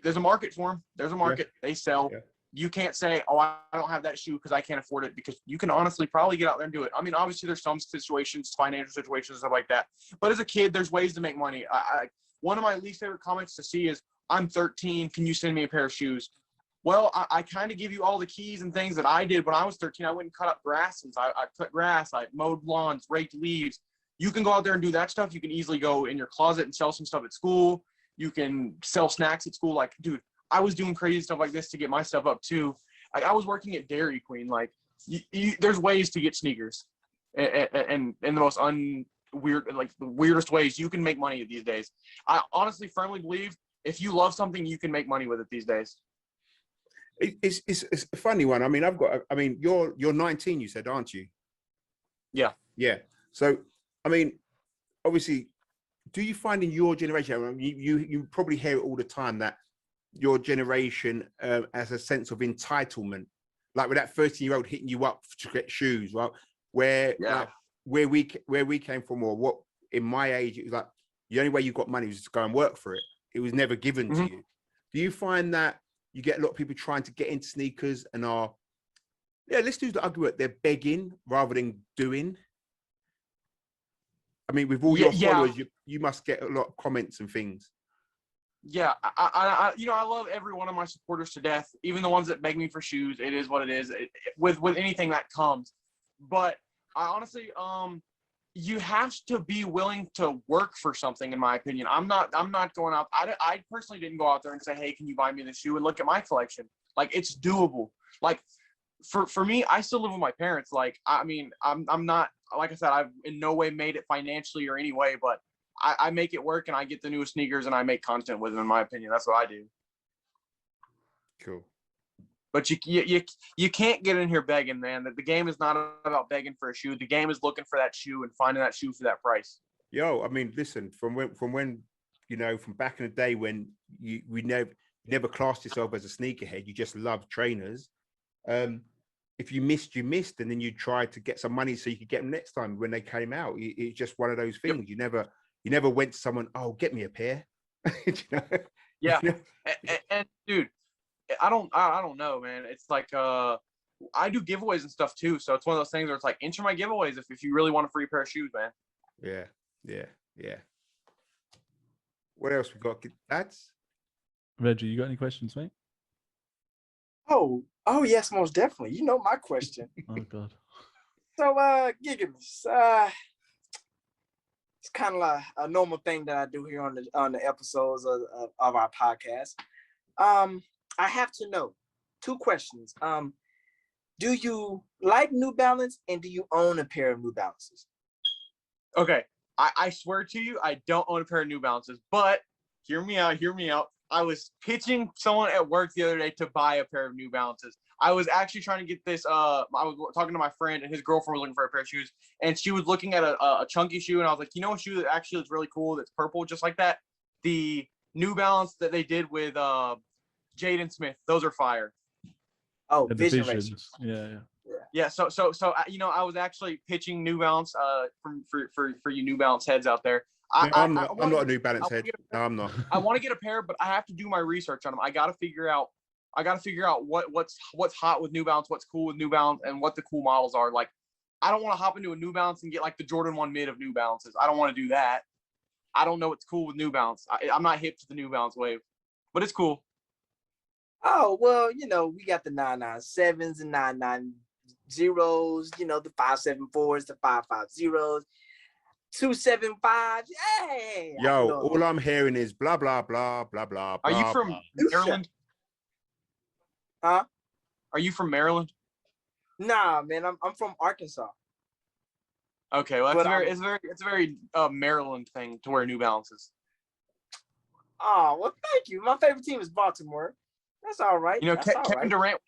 there's a market for them. There's a market. Yeah. They sell. Yeah. You can't say, oh, I don't have that shoe because I can't afford it, because you can honestly probably get out there and do it. I mean, obviously there's some situations, financial situations, stuff like that. But as a kid, there's ways to make money. One of my least favorite comments to see is, I'm 13. Can you send me a pair of shoes? Well, I kind of give you all the keys and things that I did when I was 13. I went and cut up grasses. I cut grass. I mowed lawns, raked leaves. You can go out there and do that stuff. You can easily go in your closet and sell some stuff at school. You can sell snacks at school. Like, dude, I was doing crazy stuff like this to get my stuff up too. I was working at Dairy Queen. Like, there's ways to get sneakers, and in the most the weirdest ways you can make money these days. I honestly firmly believe if you love something, you can make money with it these days. It's a funny one. I mean, you're 19, you said, aren't you? Yeah. So, I mean, obviously, do you find in your generation, I mean, you probably hear it all the time, that your generation has a sense of entitlement, like with that 13-year-old hitting you up to get shoes, right? Where we came from, or what in my age, it was like the only way you got money was to go and work for it. It was never given to you. Do you find that you get a lot of people trying to get into sneakers and let's do the argument, they're begging rather than doing? I mean, with all your followers, you must get a lot of comments and things. Yeah, I love every one of my supporters to death, even the ones that beg me for shoes. It is what it is. With anything that comes, but I honestly, you have to be willing to work for something, in my opinion. I'm not going out. I personally didn't go out there and say, hey, can you buy me the shoe and look at my collection? Like, it's doable. Like, for me, I still live with my parents. Like, I mean, I'm not, like I said, I've in no way made it financially or any way, but I make it work and I get the newest sneakers and I make content with them, in my opinion. That's what I do. Cool. But you can't get in here begging, man. The game is not about begging for a shoe. The game is looking for that shoe and finding that shoe for that price. Yo, I mean, listen, from when from back in the day when we never classed yourself as a sneakerhead, you just loved trainers. If you missed, you missed, and then you tried to get some money so you could get them next time when they came out. It's just one of those things. Yep. You never went to someone, oh, get me a pair. Yeah. And dude, I don't know, man. It's like I do giveaways and stuff too. So it's one of those things where it's like, enter my giveaways if you really want a free pair of shoes, man. Yeah. What else we got, lads? Reggie, you got any questions, mate? Oh yes, most definitely. You know my question. Oh God. So gigamas, it's kind of like a normal thing that I do here on the episodes of our podcast. I have to know 2 questions. Do you like New Balance, and do you own a pair of New Balances? Okay, I swear to you, I don't own a pair of New Balances, but hear me out. I was pitching someone at work the other day to buy a pair of New Balances. I was actually trying to get this. I was talking to my friend, and his girlfriend was looking for a pair of shoes, and she was looking at a chunky shoe, and I was like, you know, a shoe that actually looks really cool that's purple, just like that. The New Balance that they did with Jaden Smith. Those are fire. Oh, The Vision Visions. Yeah. Yeah. So you know, I was actually pitching New Balance for you New Balance heads out there. I'm not a New Balance head. No, I'm not. I want to get a pair, but I have to do my research on them. I got to figure out what's hot with New Balance, what's cool with New Balance, and what the cool models are. Like, I don't want to hop into a New Balance and get like the Jordan 1 mid of New Balances. I don't want to do that. I don't know what's cool with New Balance. I'm not hip to the New Balance wave, but it's cool. Oh, well, you know, we got the 997s and 990s, you know, the 574s, the 550s, 275s. Hey, Yo, all I'm hearing is blah, blah, blah, blah, blah. Are you from Maryland? Huh? Are you from Maryland? Nah, man, I'm from Arkansas. Okay, well, it's a very Maryland thing to wear New Balances. Oh, well, thank you. My favorite team is Baltimore. That's all right. You know, That's all Kevin right. Durant,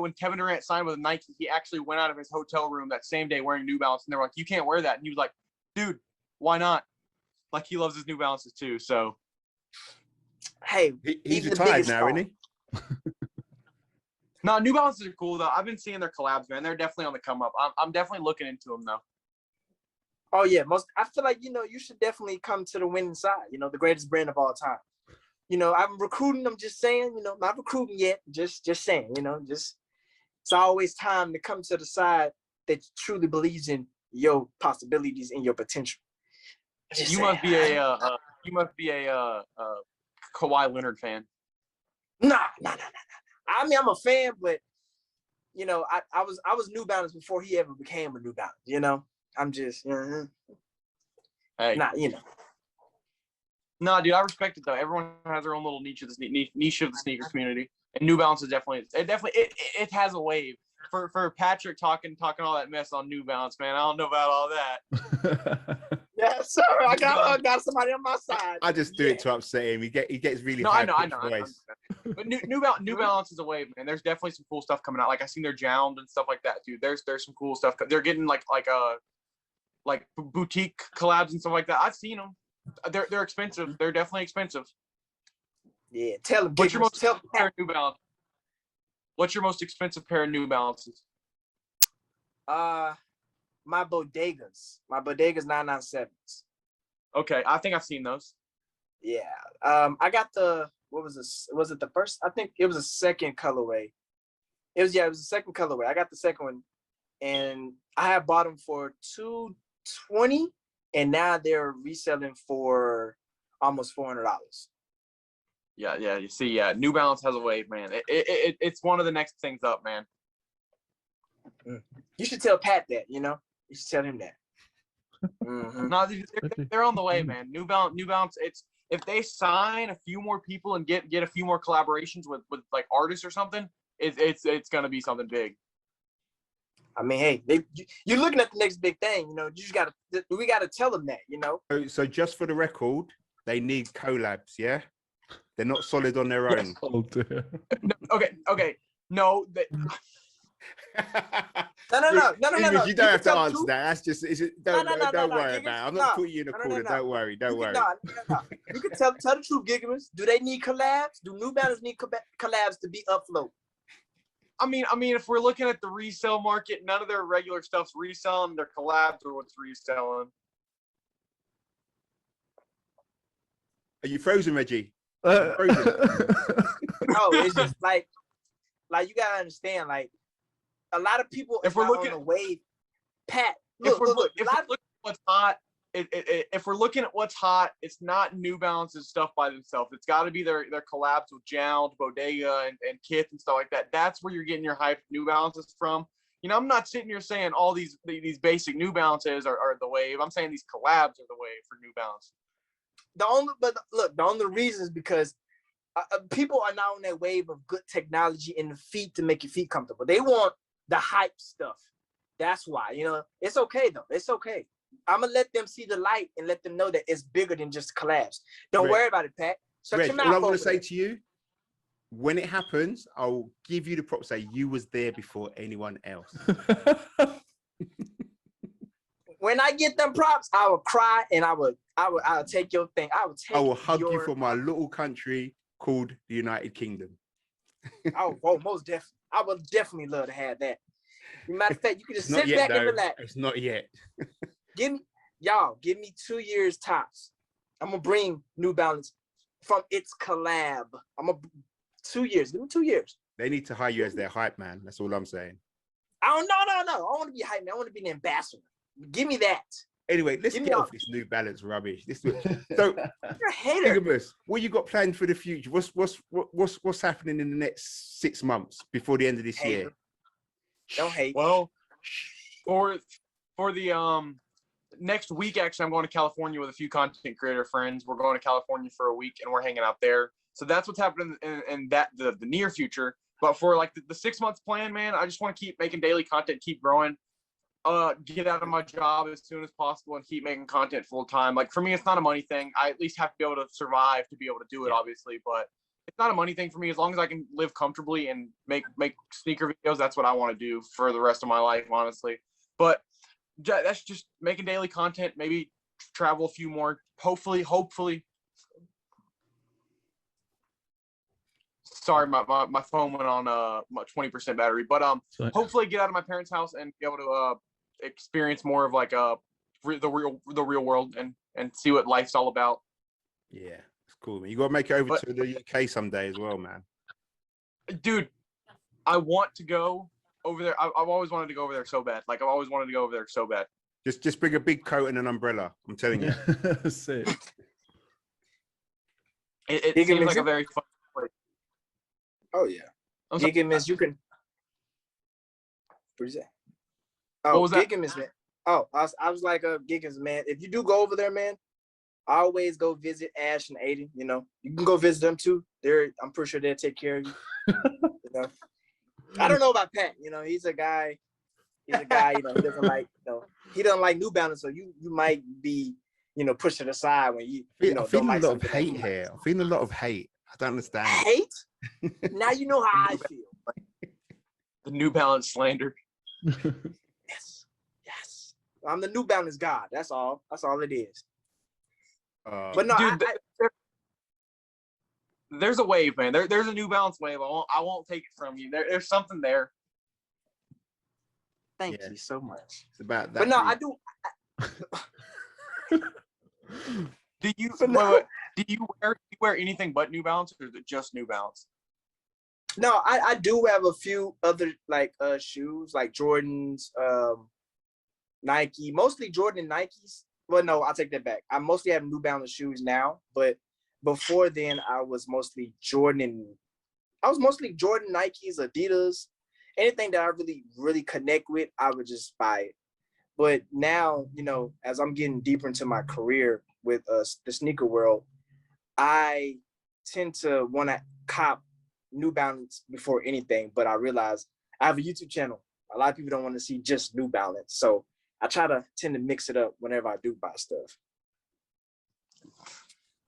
when Kevin Durant signed with Nike, he actually went out of his hotel room that same day wearing New Balance, and they were like, "You can't wear that." And he was like, "Dude, why not?" Like, he loves his New Balances too. So, Hey, he's retired now, isn't he? no, New Balances are cool though. I've been seeing their collabs, man. They're definitely on the come up. I'm definitely looking into them though. Oh yeah, I feel like, you know, you should definitely come to the winning side. You know, the greatest brand of all time. You know, I'm recruiting. I'm just saying. You know, not recruiting yet. Just saying. You know, it's always time to come to the side that truly believes in your possibilities and your potential. You must be a Kawhi Leonard fan. Nah. I mean, I'm a fan, but you know, I was New Balance before he ever became a New Balance. You know, I'm just, Hey, you know. No, dude, I respect it though. Everyone has their own little niche of the sneaker community, and New Balance is definitely it has a wave. For Patrick talking all that mess on New Balance, man, I don't know about all that. Yes, sir. I got somebody on my side. I just do it to upset him. He gets really I high know. voice. But New Balance is a wave, man. There's definitely some cool stuff coming out. Like, I seen their Jound and stuff like that, dude. There's some cool stuff. They're getting like boutique collabs and stuff like that. I've seen them. They're expensive. They're definitely expensive. Yeah, tell them. What's your most expensive pair of New Balance? What's your most expensive pair of New Balances? My bodegas 997s. Okay, I think I've seen those. Yeah. I got what was this? Was it the first? I think it was a second colorway. It was a second colorway. I got the second one, and I had bought them for $220, and now they're reselling for almost $400. Yeah. You see, New Balance has a wave, man. It's one of the next things up, man. You should tell Pat that. You know, you should tell him that. Mm-hmm. No, they're on the way, man. New Balance. It's if they sign a few more people and get a few more collaborations with like artists or something, it's gonna be something big. I mean, hey, you're looking at the next big thing. You know, we gotta tell them that. You know. So just for the record, they need collabs. Yeah, they're not solid on their own. Oh dear. Okay. No. No. You don't have to answer that. That's just don't worry about it. I'm not putting you in a corner. No. Don't worry. No. You can tell the truth, gigamas. Do they need collabs? Do New Balance need collabs to be upload? I mean, if we're looking at the resale market, none of their regular stuff's reselling. Their collabs are what's reselling. Are you frozen, Reggie? Frozen. No, it's just like you gotta understand, like a lot of people if we're looking on the wave. Pat, if we're looking at what's hot, if we're looking at what's hot, it's not New Balance's stuff by themselves. It's got to be their collabs with Jound, Bodega, and Kith and stuff like that. That's where you're getting your hype New Balances from. You know, I'm not sitting here saying all these basic New Balances are the wave. I'm saying these collabs are the wave for New Balance. The only reason is because people are now on that wave of good technology in the feet to make your feet comfortable. They want the hype stuff. That's why, you know, it's okay though. It's okay. I'm gonna let them see the light and let them know that it's bigger than just collabs. Don't worry about it, Pat. Shut Reg, your all mouth I'm going over to say there. to you, when it happens, I'll give you the prop. Say you was there before anyone else. When I get them props, I will cry and I'll take your thing. I will take I will hug you your- for my little country called the United Kingdom. Oh, most definitely. I would definitely love to have that. Matter of fact, you can just It's not sit yet, back and though. relax. It's not yet. Give me 2 years tops. I'm gonna bring New Balance from its collab. I'm gonna 2 years. Give me 2 years. They need to hire you as their hype man. That's all I'm saying. I don't know. I don't want to be hype man. I want to be an ambassador. Give me that. Anyway, let's Give me get all- off this New Balance rubbish. So, You're a hater. Gigamas, what you got planned for the future? What's happening in the next 6 months before the end of this Hater. year? Don't hate. Well, for the next week, actually, I'm going to California with a few content creator friends. We're going to California for a week and we're hanging out there. So that's what's happening in the near future. But for like the 6 months plan, man, I just want to keep making daily content, keep growing, get out of my job as soon as possible and keep making content full time. Like for me, it's not a money thing. I at least have to be able to survive to be able to do it, obviously, but it's not a money thing for me. As long as I can live comfortably and make sneaker videos, that's what I want to do for the rest of my life, honestly. But that's just making daily content, maybe travel a few more, hopefully. Sorry, my phone went on 20% battery, but hopefully get out of my parents' house and be able to experience more of like the real world and see what life's all about. Yeah, it's cool, man. You got to make it over to the UK someday as well, man. Dude, I want to go over there. I've always wanted to go over there so bad. Like I've always wanted to go over there so bad. Just bring a big coat and an umbrella. I'm telling you. Sick. It Gigamas, seems like a very fun place. Oh yeah. I'm sorry. Gigamas, you can. What is that? Oh, What was that? Gigamas, man. Oh, I was like, Gigamas, man. If you do go over there, man, always go visit Ash and Aiden. You know, you can go visit them too. I'm pretty sure they'll take care of you. You know, I don't know about Pat. You know, he's a guy. You know, he doesn't like. You know, he doesn't like New Balance, so you might be, you know, pushed to the side when you know I'm feeling don't like a lot of something hate that you here. I'm feeling a lot of hate. I don't understand. hate. Now you know how I feel. The New Balance slander. Yes. I'm the New Balance god. That's all it is. But But no, Dude, there's a wave, man. There's a New Balance wave. I won't take it from you. There's something there. thank Yeah. you so much. it's about that. But no, dude. I do. Do you But no. wait, do you wear anything but New Balance, or is it just New Balance? No, I do have a few other like shoes, like Jordans, Nike, mostly Jordan and Nikes. Well, no, I'll take that back. I mostly have New Balance shoes now, but before then I was mostly Jordan, Nikes, Adidas, anything that I really connect with, I would just buy it. But now, you know, as I'm getting deeper into my career with the sneaker world, I tend to want to cop New Balance before anything. But I realize I have a YouTube channel. A lot of people don't want to see just New Balance, so I tend to mix it up whenever I do buy stuff.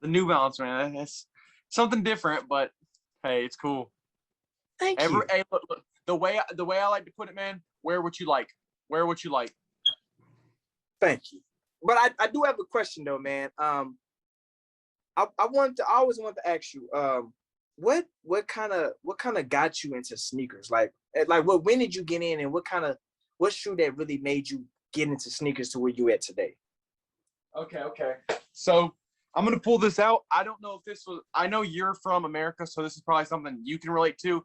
The New Balance, man. It's something different, but hey, it's cool. Thank you. Hey, look, the way I like to put it, man. Wear what you like. Wear what you like. Thank you. But I do have a question though, man. I always wanted to ask you, what kind of got you into sneakers? Like when did you get in, and what shoe that really made you get into sneakers to where you at today? Okay. So I'm gonna pull this out. I don't know if this was. I know you're from America, so this is probably something you can relate to.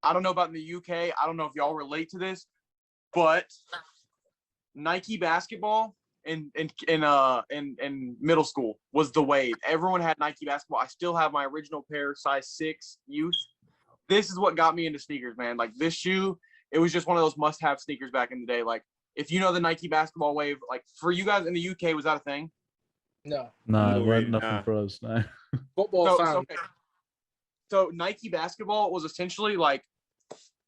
I don't know about in the UK. I don't know if y'all relate to this, but Nike basketball in middle school was the wave. Everyone had Nike basketball. I still have my original pair, size 6 youth. This is what got me into sneakers, man. Like this shoe, it was just one of those must-have sneakers back in the day. Like if you know the Nike basketball wave, like for you guys in the UK, was that a thing? No. No, Not we're really, nothing nah. for us. No. Football fan. Okay. So Nike basketball was essentially like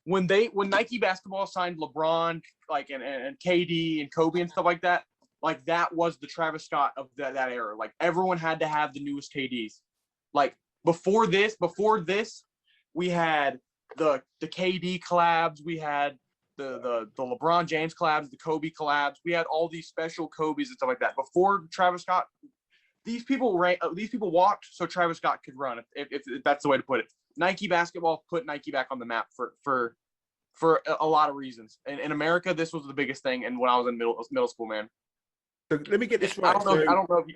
when Nike basketball signed LeBron, like and KD and Kobe and stuff like that. Like that was the Travis Scott of that era. Like everyone had to have the newest KDs. Like before this, we had the KD collabs, we had the LeBron James collabs, the Kobe collabs. We had all these special Kobe's and stuff like that. Before Travis Scott, these people walked so Travis Scott could run, if that's the way to put it. Nike basketball put Nike back on the map for a lot of reasons. And in America, this was the biggest thing. And when I was in middle school, man. So let me get this right. I don't know if you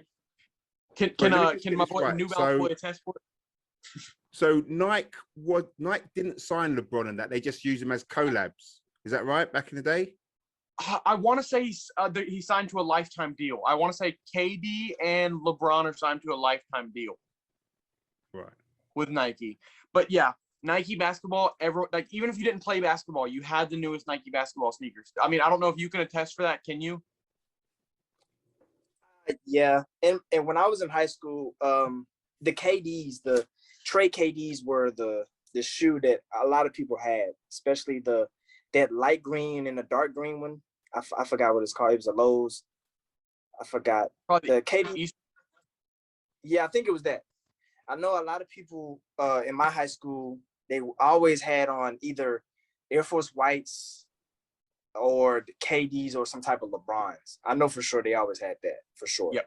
can my boy, right. New Balance boy attest for it? So Nike didn't sign LeBron and that, they just used him as collabs. Is that right? Back in the day? I want to say he signed to a lifetime deal. I want to say KD and LeBron are signed to a lifetime deal. Right. With Nike. But yeah, Nike basketball, even if you didn't play basketball, you had the newest Nike basketball sneakers. I mean, I don't know if you can attest for that. Can you? Yeah. And when I was in high school, the KDs, the Trey KDs were the shoe that a lot of people had, especially that light green and the dark green one. I forgot what it's called. It was a Lowe's. I forgot. Probably the KD. Yeah, I think it was that. I know a lot of people in my high school, they always had on either Air Force Whites or the KDs or some type of LeBrons. I know for sure they always had that, for sure. Yep.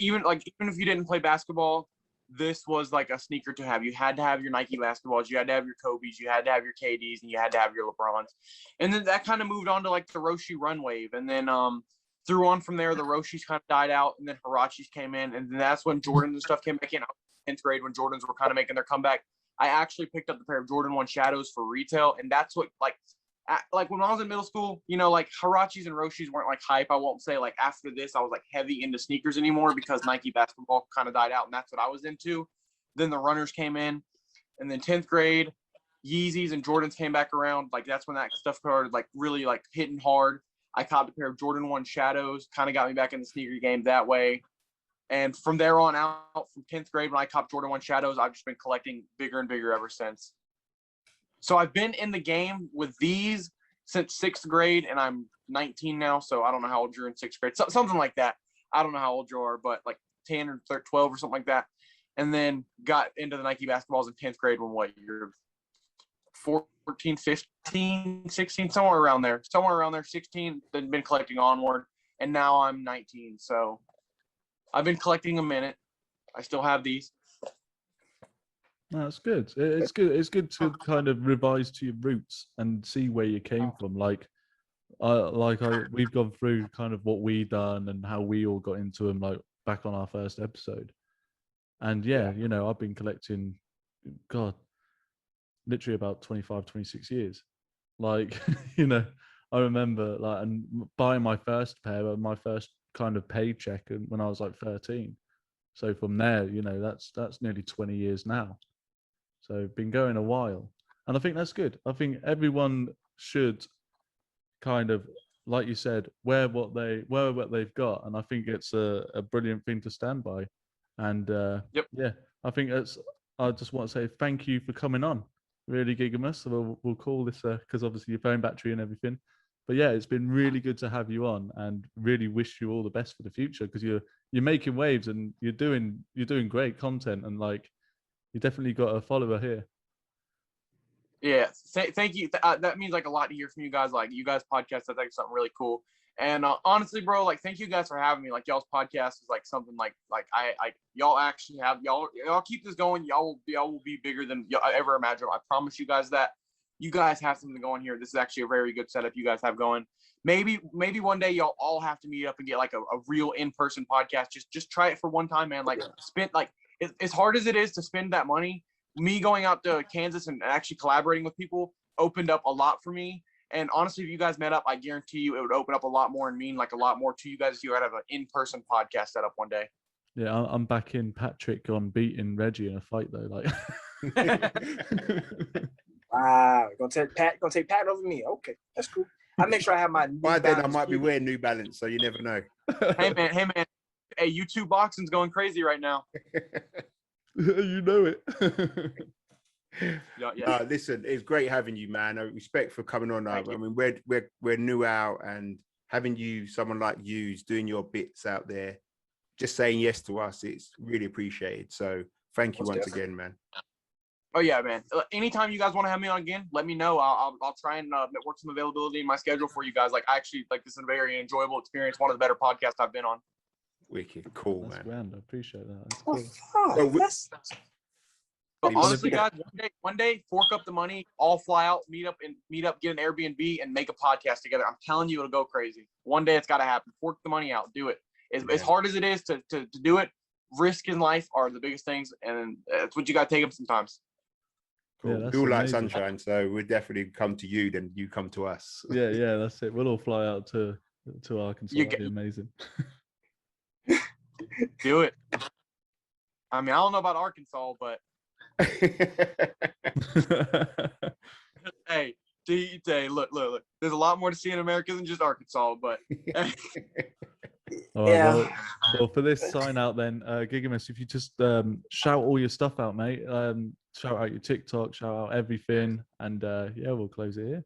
Even if you didn't play basketball, this was like a sneaker to have. You had to have your Nike basketballs, you had to have your Kobe's, you had to have your KDs, and you had to have your LeBrons. And then that kind of moved on to like the Roshi Run Wave. And then through on from there, the Roshis kind of died out, and then Hirachis came in. And then that's when Jordans and stuff came back in. I was in 10th grade when Jordans were kind of making their comeback. I actually picked up the pair of Jordan 1 Shadows for retail. And that's what, like when I was in middle school, like Hirachis and Roshis weren't like hype. I won't say like after this, I was like heavy into sneakers anymore because Nike basketball kind of died out, and that's what I was into. Then the runners came in, and then 10th grade, Yeezys and Jordans came back around. Like that's when that stuff started like really like hitting hard. I copped a pair of Jordan 1 Shadows, kind of got me back in the sneaker game that way. And from there on out, from 10th grade, when I copped Jordan 1 Shadows, I've just been collecting bigger and bigger ever since. So I've been in the game with these since 6th grade, and I'm 19 now. So I don't know how old you're in 6th grade, something like that. I don't know how old you are, but like 10 or 12 or something like that. And then got into the Nike basketballs in 10th grade when you're 14, 15, 16, somewhere around there, 16, then been collecting onward. And now I'm 19. So I've been collecting a minute. I still have these. No, it's good. It's good. It's good to kind of revise to your roots and see where you came from. We've gone through kind of what we done and how we all got into them, like back on our first episode. And yeah, I've been collecting, God, literally about 25, 26 years. Like, I remember and buying my first pair, my first kind of paycheck when I was like 13. So from there, that's nearly 20 years now. So been going a while, and I think that's good. I think everyone should kind of, like you said, wear what they've got, and I think it's a brilliant thing to stand by. And yeah, I think I just want to say thank you for coming on, really, Gigamas. So we'll call this because obviously your phone battery and everything. But yeah, it's been really good to have you on, and really wish you all the best for the future because you're making waves and you're doing great content, and like you definitely got a follower here. Yeah, thank you. That means like a lot to hear from you guys. Like you guys' podcast, that's like something really cool. And honestly, bro, like thank you guys for having me. Like y'all's podcast is like something like I y'all actually have y'all keep this going. Y'all will be bigger than y'all ever imagined. I promise you guys that. You guys have something going here. This is actually a very good setup you guys have going. Maybe one day y'all all have to meet up and get like a real in-person podcast. Just try it for one time, man. Like spend like as hard as it is to spend that money, me going out to Kansas and actually collaborating with people opened up a lot for me. And honestly, if you guys met up, I guarantee you it would open up a lot more and mean like a lot more to you guys if you had to have an in-person podcast set up one day. Yeah, I'm backing Patrick on beating Reggie in a fight though. Like, wow, gonna take Pat over me. Okay, that's cool. I make sure I have my. By then, I might be wearing New Balance, so you never know. Hey man, YouTube boxing's going crazy right now. You know it. Yeah. Listen, it's great having you, man. Respect for coming on. I mean, we're new out, and having someone like you, doing your bits out there, just saying yes to us, it's really appreciated. So thank you Most once definitely. again, man. Oh yeah, man. Anytime you guys want to have me on again, let me know. I'll try and work some availability in my schedule for you guys. Like, I actually like this is a very enjoyable experience. One of the better podcasts I've been on. Wicked, cool, That's man. grand. I appreciate that. That's Oh, cool. fuck, So we- that's- But Hey, wanna honestly, be- guys, one day, fork up the money, all fly out, meet up, get an Airbnb, and make a podcast together. I'm telling you, it'll go crazy. One day, it's got to happen. Fork the money out, do it. As Yeah. hard as it is to do it, risk in life are the biggest things, and that's what you got to take them sometimes. Yeah, Cool. that's We all like amazing. sunshine, so we'd definitely come to you, then you come to us. Yeah, that's it. We'll all fly out to Arkansas. You That'd get- be amazing. Do it. I mean, I don't know about Arkansas, but hey, look. There's a lot more to see in America than just Arkansas, but All right, Yeah. well, for this sign out then, Gigamas, if you just shout all your stuff out, mate. Shout out your TikTok, shout out everything, and yeah, we'll close it here.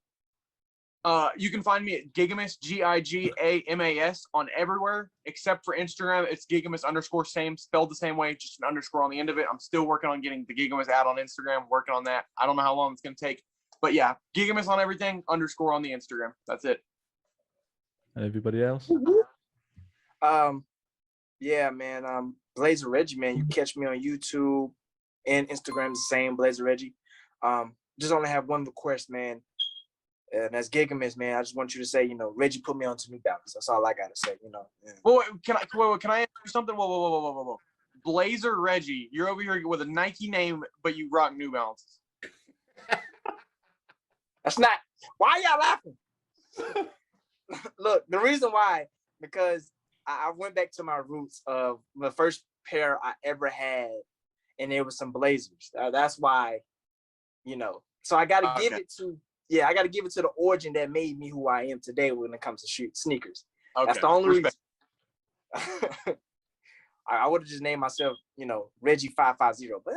you can find me at Gigamas, Gigamas, on everywhere except for Instagram. It's Gigamas_, same spelled the same way, just an underscore on the end of it. I'm still working on getting the Gigamas ad on Instagram, working on that. I don't know how long it's gonna take, but yeah, Gigamas on everything, underscore on the Instagram. That's it. And everybody else? Yeah, man. Blazer Reggie, man. You catch me on YouTube and Instagram the same, Blazer Reggie. Just only have one request, man. And that's Gigamas, man. I just want you to say, Reggie put me onto New Balance. That's all I gotta say, Yeah. Well, can I ask you something? Whoa. Blazer Reggie, you're over here with a Nike name, but you rock New Balances. That's not. Why y'all laughing? Look, the reason why, because I went back to my roots of the first pair I ever had, and it was some Blazers. That's why, So I got to give it to, I got to give it to the origin that made me who I am today when it comes to sneakers. Okay. That's the only Respect. reason. I would have just named myself, Reggie 550, but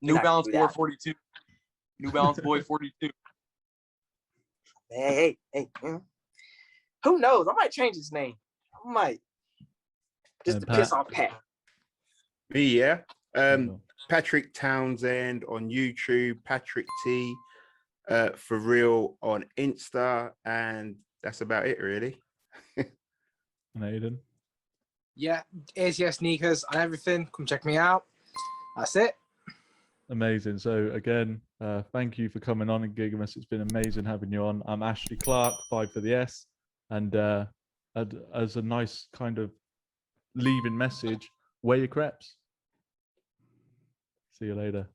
New not Balance do Boy that. 42. New Balance Boy 42. Hey, who knows? I might change his name. I might just to Pat. piss off Pat. Me, yeah. Cool. Patrick Townsend on YouTube, Patrick T for real on Insta, and that's about it, really. And Aiden. Yeah, ACS sneakers and everything. Come check me out. That's it. Amazing. So again, thank you for coming on and Gigamas. It's been amazing having you on. I'm Ashley Clark, 5 for the S, and as a nice kind of leaving message, wear your crepes. See you later.